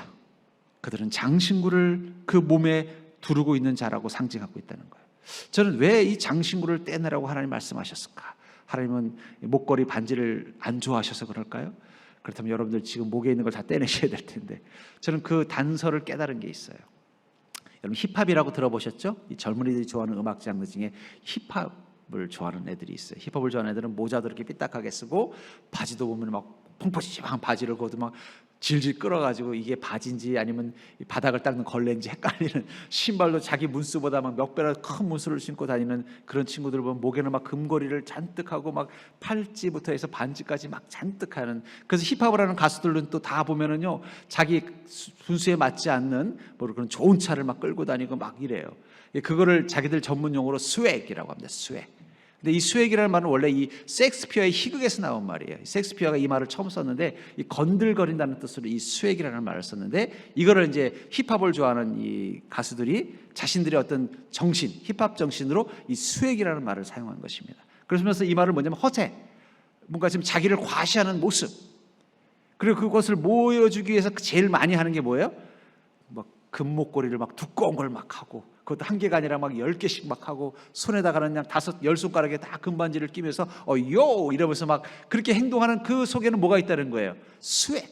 그들은 장신구를 그 몸에 두르고 있는 자라고 상징하고 있다는 거예요. 저는 왜 이 장신구를 떼내라고 하나님 말씀하셨을까? 하나님은 목걸이 반지를 안 좋아하셔서 그럴까요? 그렇다면 여러분들 지금 목에 있는 걸 다 떼내셔야 될 텐데 저는 그 단서를 깨달은 게 있어요. 여러분 힙합이라고 들어보셨죠? 이 젊은이들이 좋아하는 음악 장르 중에 힙합을 좋아하는 애들이 있어요. 힙합을 좋아하는 애들은 모자도 이렇게 삐딱하게 쓰고 바지도 보면 막 펑퍼짐한 바지를 거도 막 질질 끌어가지고 이게 바지인지 아니면 바닥을 닦는 걸레인지 헷갈리는 신발도 자기 문수보다 막 몇 배나 큰 문수를 신고 다니는 그런 친구들 보면 목에는 막 금고리를 잔뜩 하고 막 팔찌부터 해서 반지까지 막 잔뜩 하는. 그래서 힙합을 하는 가수들은 또 다 보면은요 자기 분수에 맞지 않는 뭐 그런 좋은 차를 막 끌고 다니고 막 이래요. 그거를 자기들 전문 용어로 스웩이라고 합니다. 스웩. 근데 이 스웩이라는 말은 원래 이 셰익스피어의 희극에서 나온 말이에요. 셰익스피어가 이 말을 처음 썼는데 이 건들거린다는 뜻으로 이 스웩이라는 말을 썼는데 이거를 이제 힙합을 좋아하는 이 가수들이 자신들의 어떤 정신, 힙합 정신으로 이 스웩이라는 말을 사용한 것입니다. 그러면서 이 말은 뭐냐면 허세, 뭔가 지금 자기를 과시하는 모습. 그리고 그것을 보여주기 위해서 제일 많이 하는 게 뭐예요? 막 금목걸이를 막 두꺼운 걸 막 하고 그것도 한 개가 아니라 막 10개씩 막 하고 손에다가는 그냥 10손가락에 다 금반지를 끼면서 요 이러면서 막 그렇게 행동하는 그 속에는 뭐가 있다는 거예요? 스웩.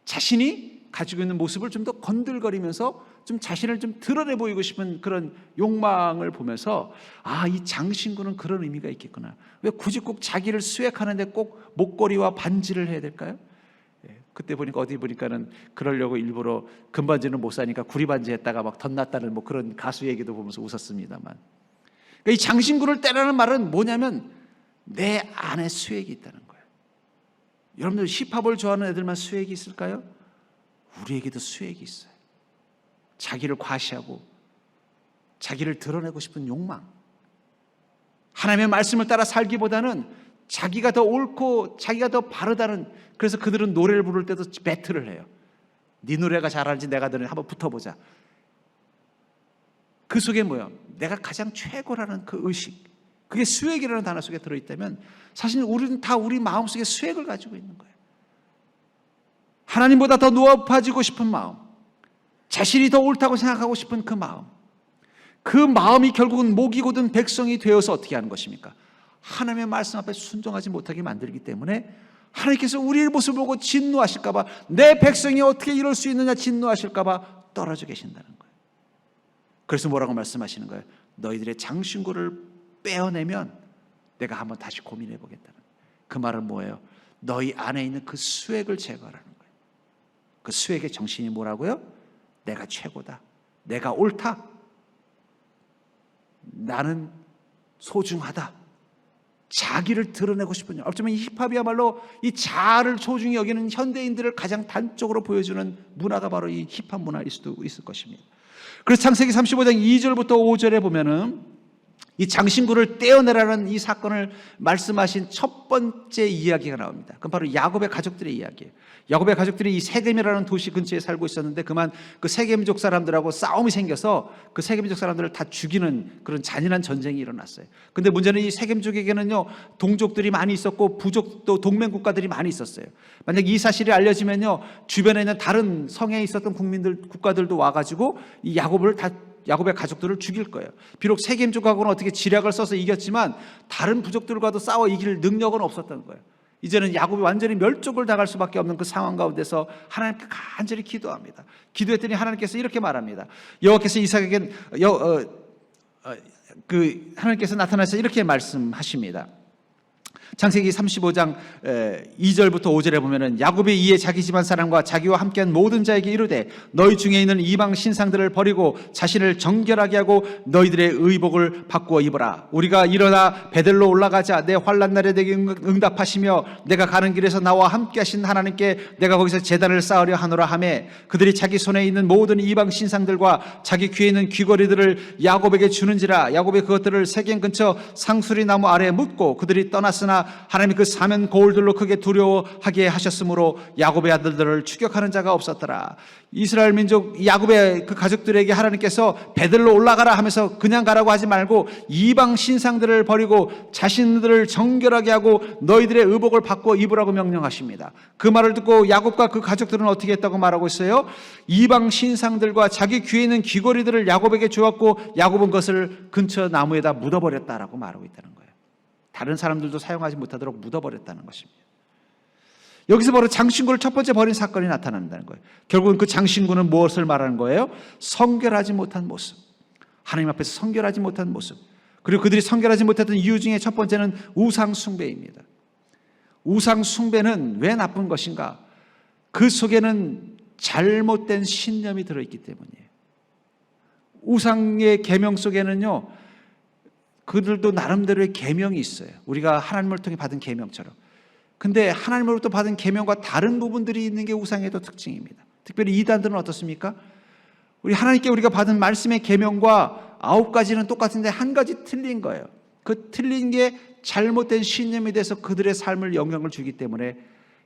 자신이 가지고 있는 모습을 좀 더 건들거리면서 좀 자신을 좀 드러내 보이고 싶은 그런 욕망을 보면서 아, 이 장신구는 그런 의미가 있겠구나. 왜 굳이 꼭 자기를 스웩하는데 꼭 목걸이와 반지를 해야 될까요? 그때 보니까 어디 보니까는 그러려고 일부러 금반지는 못 사니까 구리반지 했다가 막 덧났다는 뭐 그런 가수 얘기도 보면서 웃었습니다만. 그러니까 이 장신구를 떼라는 말은 뭐냐면 내 안에 스웩이 있다는 거예요. 여러분들 힙합을 좋아하는 애들만 스웩이 있을까요? 우리에게도 스웩이 있어요. 자기를 과시하고 자기를 드러내고 싶은 욕망, 하나님의 말씀을 따라 살기보다는 자기가 더 옳고 자기가 더 바르다는, 그래서 그들은 노래를 부를 때도 배틀을 해요. 네 노래가 잘하는지 내가 들으니 한번 붙어보자. 그 속에 뭐예요? 내가 가장 최고라는 그 의식, 그게 수액이라는 단어 속에 들어있다면 사실 우리는 다 우리 마음속에 수액을 가지고 있는 거예요. 하나님보다 더 높아지고 싶은 마음, 자신이 더 옳다고 생각하고 싶은 그 마음, 그 마음이 결국은 목이 곧은 백성이 되어서 어떻게 하는 것입니까? 하나님의 말씀 앞에 순종하지 못하게 만들기 때문에 하나님께서 우리의 모습을 보고 진노하실까 봐, 내 백성이 어떻게 이럴 수 있느냐 진노하실까 봐 떨어져 계신다는 거예요. 그래서 뭐라고 말씀하시는 거예요? 너희들의 장신구를 빼어내면 내가 한번 다시 고민해 보겠다는 거예요. 그 말은 뭐예요? 너희 안에 있는 그 수액을 제거하라는 거예요. 그 수액의 정신이 뭐라고요? 내가 최고다, 내가 옳다, 나는 소중하다, 자기를 드러내고 싶은, 어쩌면 이 힙합이야말로 이 자아를 소중히 여기는 현대인들을 가장 단적으로 보여주는 문화가 바로 이 힙합 문화일 수도 있을 것입니다. 그래서 창세기 35장 2절부터 5절에 보면은 이 장신구를 떼어내라는 이 사건을 말씀하신 첫 번째 이야기가 나옵니다. 그건 바로 야곱의 가족들의 이야기예요. 야곱의 가족들이 이 세겜이라는 도시 근처에 살고 있었는데 그만 그 세겜족 사람들하고 싸움이 생겨서 그 세겜족 사람들을 다 죽이는 그런 잔인한 전쟁이 일어났어요. 근데 문제는 이 세겜족에게는요, 동족들이 많이 있었고 부족도 동맹 국가들이 많이 있었어요. 만약 이 사실이 알려지면요, 주변에 있는 다른 성에 있었던 국가들도 와가지고 이 야곱의 가족들을 죽일 거예요. 비록 세겜족하고는 어떻게 지략을 써서 이겼지만 다른 부족들과도 싸워 이길 능력은 없었던 거예요. 이제는 야곱이 완전히 멸족을 당할 수밖에 없는 그 상황 가운데서 하나님께 간절히 기도합니다. 기도했더니 하나님께서 이렇게 말합니다. 여호와께서 이삭에게 하나님께서 나타나서 이렇게 말씀하십니다. 창세기 35장 2절부터 5절에 보면은 야곱이 이에 자기 집안 사람과 자기와 함께한 모든 자에게 이르되 너희 중에 있는 이방 신상들을 버리고 자신을 정결하게 하고 너희들의 의복을 바꾸어 입어라. 우리가 일어나 베델로 올라가자. 내 환난 날에 내게 응답하시며 내가 가는 길에서 나와 함께 하신 하나님께 내가 거기서 제단을 쌓으려 하노라 하매 그들이 자기 손에 있는 모든 이방 신상들과 자기 귀에 있는 귀걸이들을 야곱에게 주는지라. 야곱이 그것들을 세겜 근처 상수리 나무 아래에 묻고 그들이 떠났으나 하나님이 그 사면 거울들로 크게 두려워하게 하셨으므로 야곱의 아들들을 추격하는 자가 없었더라. 이스라엘 민족 야곱의 그 가족들에게 하나님께서 베들로 올라가라 하면서 그냥 가라고 하지 말고 이방 신상들을 버리고 자신들을 정결하게 하고 너희들의 의복을 바꿔 입으라고 명령하십니다. 그 말을 듣고 야곱과 그 가족들은 어떻게 했다고 말하고 있어요? 이방 신상들과 자기 귀에 있는 귀걸이들을 야곱에게 주었고 야곱은 그것을 근처 나무에다 묻어버렸다라고 말하고 있다는 거예요. 다른 사람들도 사용하지 못하도록 묻어버렸다는 것입니다. 여기서 바로 장신구를 첫 번째 버린 사건이 나타난다는 거예요. 결국은 그 장신구는 무엇을 말하는 거예요? 성결하지 못한 모습, 하나님 앞에서 성결하지 못한 모습. 그리고 그들이 성결하지 못했던 이유 중에 첫 번째는 우상 숭배입니다. 우상 숭배는 왜 나쁜 것인가? 그 속에는 잘못된 신념이 들어있기 때문이에요. 우상의 계명 속에는요, 그들도 나름대로의 계명이 있어요. 우리가 하나님을 통해 받은 계명처럼. 근데 하나님으로부터 받은 계명과 다른 부분들이 있는 게 우상의 또 특징입니다. 특별히 이단들은 어떻습니까? 우리 하나님께 우리가 받은 말씀의 계명과 9가지는 똑같은데 한 가지 틀린 거예요. 그 틀린 게 잘못된 신념에 대해서 그들의 삶을 영향을 주기 때문에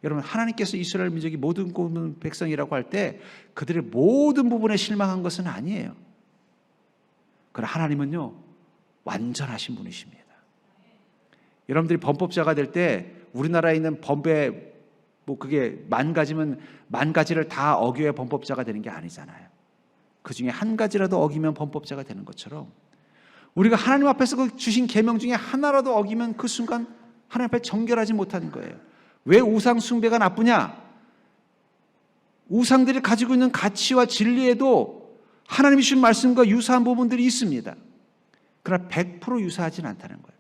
여러분, 하나님께서 이스라엘 민족이 모든 백성이라고 할 때 그들의 모든 부분에 실망한 것은 아니에요. 그러나 하나님은요, 완전하신 분이십니다. 여러분들이 범법자가 될 때 우리나라에 있는 법에 그게 10,000가지면 10,000가지를 다 어겨야 범법자가 되는 게 아니잖아요. 그 중에 한 가지라도 어기면 범법자가 되는 것처럼 우리가 하나님 앞에서 그 주신 계명 중에 하나라도 어기면 그 순간 하나님 앞에 정결하지 못하는 거예요. 왜 우상 숭배가 나쁘냐? 우상들이 가지고 있는 가치와 진리에도 하나님이 주신 말씀과 유사한 부분들이 있습니다. 그러나 100% 유사하진 않다는 거예요.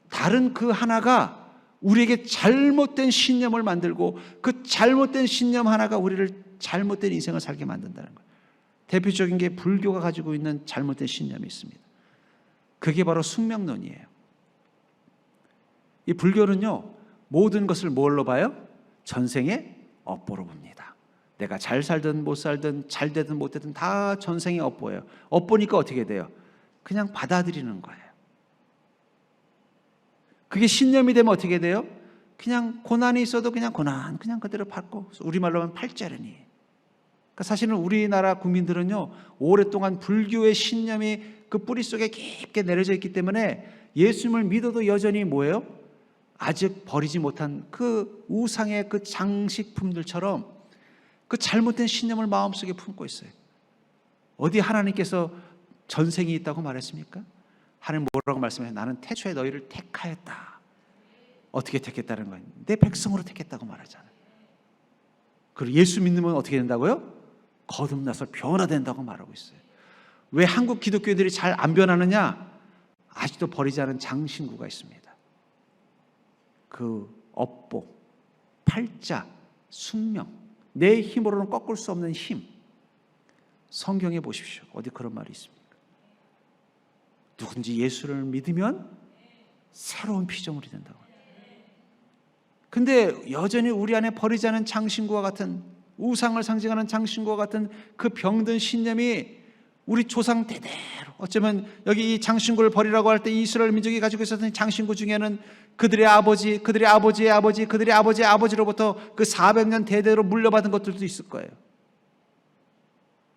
다른 그 하나가 우리에게 잘못된 신념을 만들고 그 잘못된 신념 하나가 우리를 잘못된 인생을 살게 만든다는 거예요. 대표적인 게 불교가 가지고 있는 잘못된 신념이 있습니다. 그게 바로 숙명론이에요. 이 불교는요, 모든 것을 뭘로 봐요? 전생의 업보로 봅니다. 내가 잘 살든 못 살든 잘 되든 못 되든 다 전생의 업보예요. 업보니까 어떻게 돼요? 그냥 받아들이는 거예요. 그게 신념이 되면 어떻게 돼요? 그냥 고난이 있어도 그냥 그냥 그대로 받고, 우리말로 하면 팔자르니. 그러니까 사실은 우리나라 국민들은요, 오랫동안 불교의 신념이 그 뿌리 속에 깊게 내려져 있기 때문에 예수님을 믿어도 여전히 뭐예요? 아직 버리지 못한 그 우상의 그 장식품들처럼 그 잘못된 신념을 마음속에 품고 있어요. 어디 하나님께서 전생이 있다고 말했습니까? 하나님 뭐라고 말씀해요? 나는 태초에 너희를 택하였다. 어떻게 택했다는 거예요? 내 백성으로 택했다고 말하잖아요. 그리고 예수 믿으면 어떻게 된다고요? 거듭나서 변화된다고 말하고 있어요. 왜 한국 기독교들이 잘 안 변하느냐? 아직도 버리지 않은 장신구가 있습니다. 그 업보, 팔자, 숙명, 내 힘으로는 꺾을 수 없는 힘. 성경에 보십시오. 어디 그런 말이 있습니까? 누군지 예수를 믿으면 새로운 피조물이 된다고. 근데 여전히 우리 안에 버리지 않은 장신구와 같은, 우상을 상징하는 장신구와 같은 그 병든 신념이 우리 조상 대대로, 어쩌면 여기 이 장신구를 버리라고 할 때 이스라엘 민족이 가지고 있었던 장신구 중에는 그들의 아버지, 그들의 아버지의 아버지, 그들의 아버지의 아버지로부터 그 400년 대대로 물려받은 것들도 있을 거예요.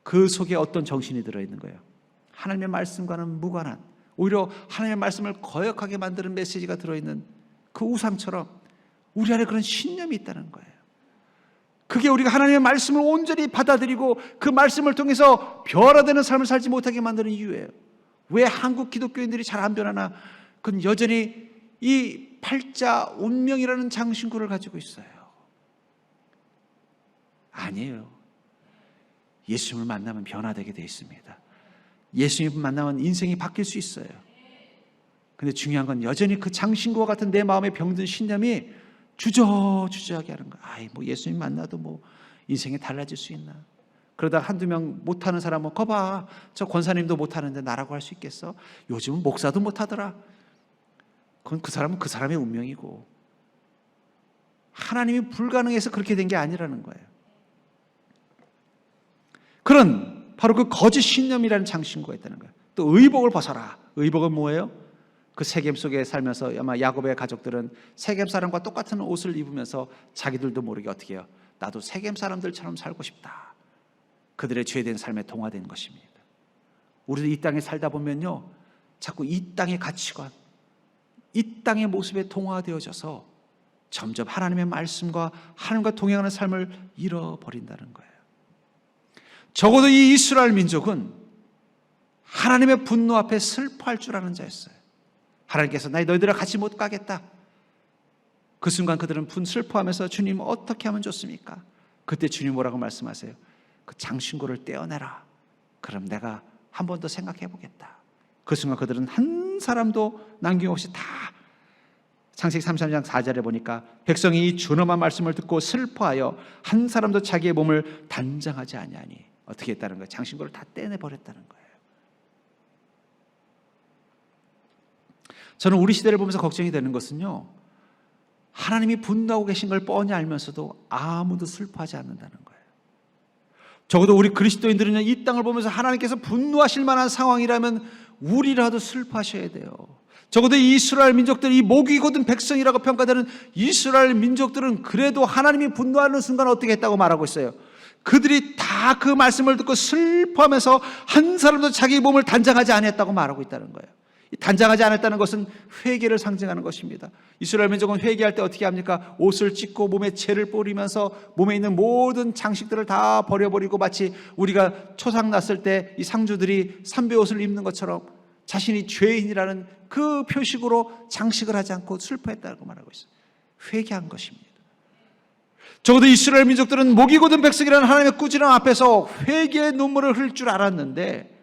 그 속에 어떤 정신이 들어있는 거예요? 하나님의 말씀과는 무관한, 오히려 하나님의 말씀을 거역하게 만드는 메시지가 들어있는 그 우상처럼 우리 안에 그런 신념이 있다는 거예요. 그게 우리가 하나님의 말씀을 온전히 받아들이고 그 말씀을 통해서 변화되는 삶을 살지 못하게 만드는 이유예요. 왜 한국 기독교인들이 잘 안 변하나? 그건 여전히 이 팔자 운명이라는 장신구를 가지고 있어요. 아니에요. 예수님을 만나면 변화되게 되어 있습니다. 예수님을 만나면 인생이 바뀔 수 있어요. 근데 중요한 건 여전히 그 장신구와 같은 내 마음의 병든 신념이 주저하게 하는 거야. 아이, 뭐 예수님 만나도 뭐 인생이 달라질 수 있나? 그러다 한두 명 못하는 사람은 거봐, 저 권사님도 못하는데 나라고 할 수 있겠어? 요즘은 목사도 못하더라. 그건 그 사람은 그 사람의 운명이고, 하나님이 불가능해서 그렇게 된 게 아니라는 거예요. 그런 바로 그 거짓 신념이라는 장신구가 있다는 거예요. 또 의복을 벗어라. 의복은 뭐예요? 그 세겜 속에 살면서 아마 야곱의 가족들은 세겜 사람과 똑같은 옷을 입으면서 자기들도 모르게 어떻게 해요? 나도 세겜 사람들처럼 살고 싶다. 그들의 죄된 삶에 동화된 것입니다. 우리도 이 땅에 살다 보면요, 자꾸 이 땅의 가치관, 이 땅의 모습에 동화되어져서 점점 하나님의 말씀과 하나님과 동행하는 삶을 잃어버린다는 거예요. 적어도 이 이스라엘 민족은 하나님의 분노 앞에 슬퍼할 줄 아는 자였어요. 하나님께서 너희들과 같이 못 가겠다. 그 순간 그들은 슬퍼하면서 주님 어떻게 하면 좋습니까? 그때 주님 뭐라고 말씀하세요? 그 장신구를 떼어내라. 그럼 내가 한 번 더 생각해 보겠다. 그 순간 그들은 한 사람도 남김없이 다, 창세기 33장 4절에 보니까 백성이 이 준엄한 말씀을 듣고 슬퍼하여 한 사람도 자기의 몸을 단장하지 아니하니, 어떻게 했다는 거예요? 장신구를 다 떼내버렸다는 거예요. 저는 우리 시대를 보면서 걱정이 되는 것은요, 하나님이 분노하고 계신 걸 뻔히 알면서도 아무도 슬퍼하지 않는다는 거예요. 적어도 우리 그리스도인들은 이 땅을 보면서 하나님께서 분노하실 만한 상황이라면 우리라도 슬퍼하셔야 돼요. 적어도 이 이스라엘 민족들, 이 목이 곧은 백성이라고 평가되는 이스라엘 민족들은 그래도 하나님이 분노하는 순간 어떻게 했다고 말하고 있어요? 그들이 다 그 말씀을 듣고 슬퍼하면서 한 사람도 자기 몸을 단장하지 않았다고 말하고 있다는 거예요. 단장하지 않았다는 것은 회개를 상징하는 것입니다. 이스라엘 민족은 회개할 때 어떻게 합니까? 옷을 찢고 몸에 채를 뿌리면서 몸에 있는 모든 장식들을 다 버려버리고, 마치 우리가 초상 났을 때 이 상주들이 삼배옷을 입는 것처럼 자신이 죄인이라는 그 표식으로 장식을 하지 않고 슬퍼했다고 말하고 있어요. 회개한 것입니다. 적어도 이스라엘 민족들은 목이 곧은 백성이라는 하나님의 꾸지람 앞에서 회개의 눈물을 흘릴 줄 알았는데,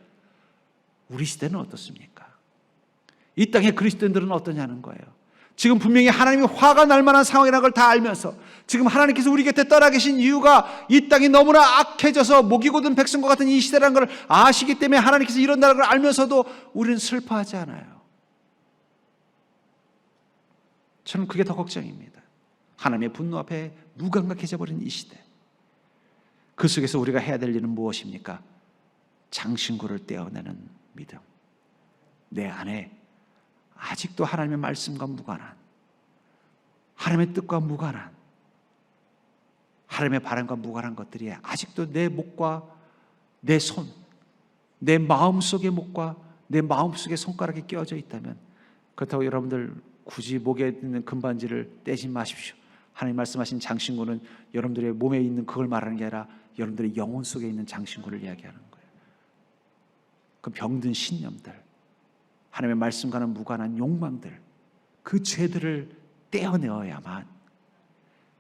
우리 시대는 어떻습니까? 이 땅의 그리스도인들은 어떠냐는 거예요. 지금 분명히 하나님이 화가 날 만한 상황이라는 걸 다 알면서, 지금 하나님께서 우리 곁에 떠나 계신 이유가 이 땅이 너무나 악해져서 목이 곧은 백성과 같은 이 시대라는 걸 아시기 때문에 하나님께서 이런다는 걸 알면서도 우리는 슬퍼하지 않아요. 저는 그게 더 걱정입니다. 하나님의 분노 앞에 무감각해져 버린 이 시대, 그 속에서 우리가 해야 될 일은 무엇입니까? 장신구를 떼어내는 믿음. 내 안에 아직도 하나님의 말씀과 무관한, 하나님의 뜻과 무관한, 하나님의 바람과 무관한 것들이 아직도 내 목과 내 손, 내 마음속의 목과 내 마음속의 손가락에 끼어져 있다면, 그렇다고 여러분들 굳이 목에 있는 금반지를 떼지 마십시오. 하나님 말씀하신 장신구는 여러분들의 몸에 있는 그걸 말하는 게 아니라 여러분들의 영혼 속에 있는 장신구를 이야기하는 거예요. 그 병든 신념들, 하나님의 말씀과는 무관한 욕망들, 그 죄들을 떼어내어야만,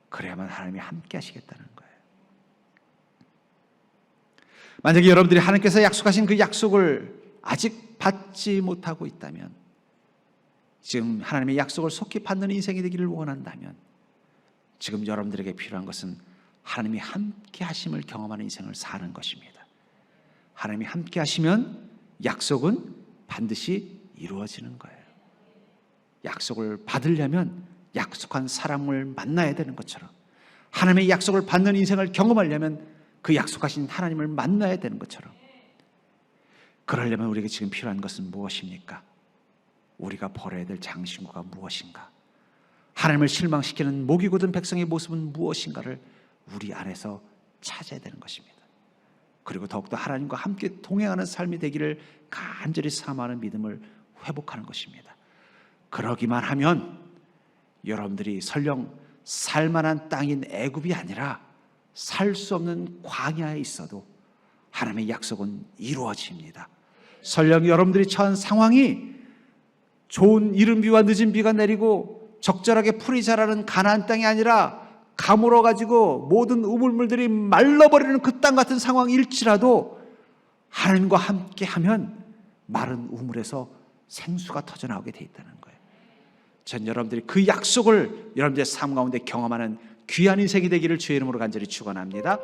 그래야만 하나님이 함께 하시겠다는 거예요. 만약에 여러분들이 하나님께서 약속하신 그 약속을 아직 받지 못하고 있다면, 지금 하나님의 약속을 속히 받는 인생이 되기를 원한다면, 지금 여러분들에게 필요한 것은 하나님이 함께 하심을 경험하는 인생을 사는 것입니다. 하나님이 함께 하시면 약속은 반드시 이루어지는 거예요. 약속을 받으려면 약속한 사람을 만나야 되는 것처럼, 하나님의 약속을 받는 인생을 경험하려면 그 약속하신 하나님을 만나야 되는 것처럼, 그러려면 우리에게 지금 필요한 것은 무엇입니까? 우리가 버려야 될 장신구가 무엇인가? 하나님을 실망시키는 목이 곧은 백성의 모습은 무엇인가를 우리 안에서 찾아야 되는 것입니다. 그리고 더욱더 하나님과 함께 동행하는 삶이 되기를 간절히 사모하는 믿음을 회복하는 것입니다. 그러기만 하면 여러분들이 설령 살만한 땅인 애굽이 아니라 살 수 없는 광야에 있어도 하나님의 약속은 이루어집니다. 설령 여러분들이 처한 상황이 좋은 이른 비와 늦은 비가 내리고 적절하게 풀이 자라는 가나안 땅이 아니라 가물어 가지고 모든 우물물들이 말라버리는 그 땅 같은 상황일지라도 하나님과 함께하면 마른 우물에서 생수가 터져나오게 돼 있다는 거예요. 전 여러분들이 그 약속을 여러분들의 삶 가운데 경험하는 귀한 인생이 되기를 주의 이름으로 간절히 축원합니다.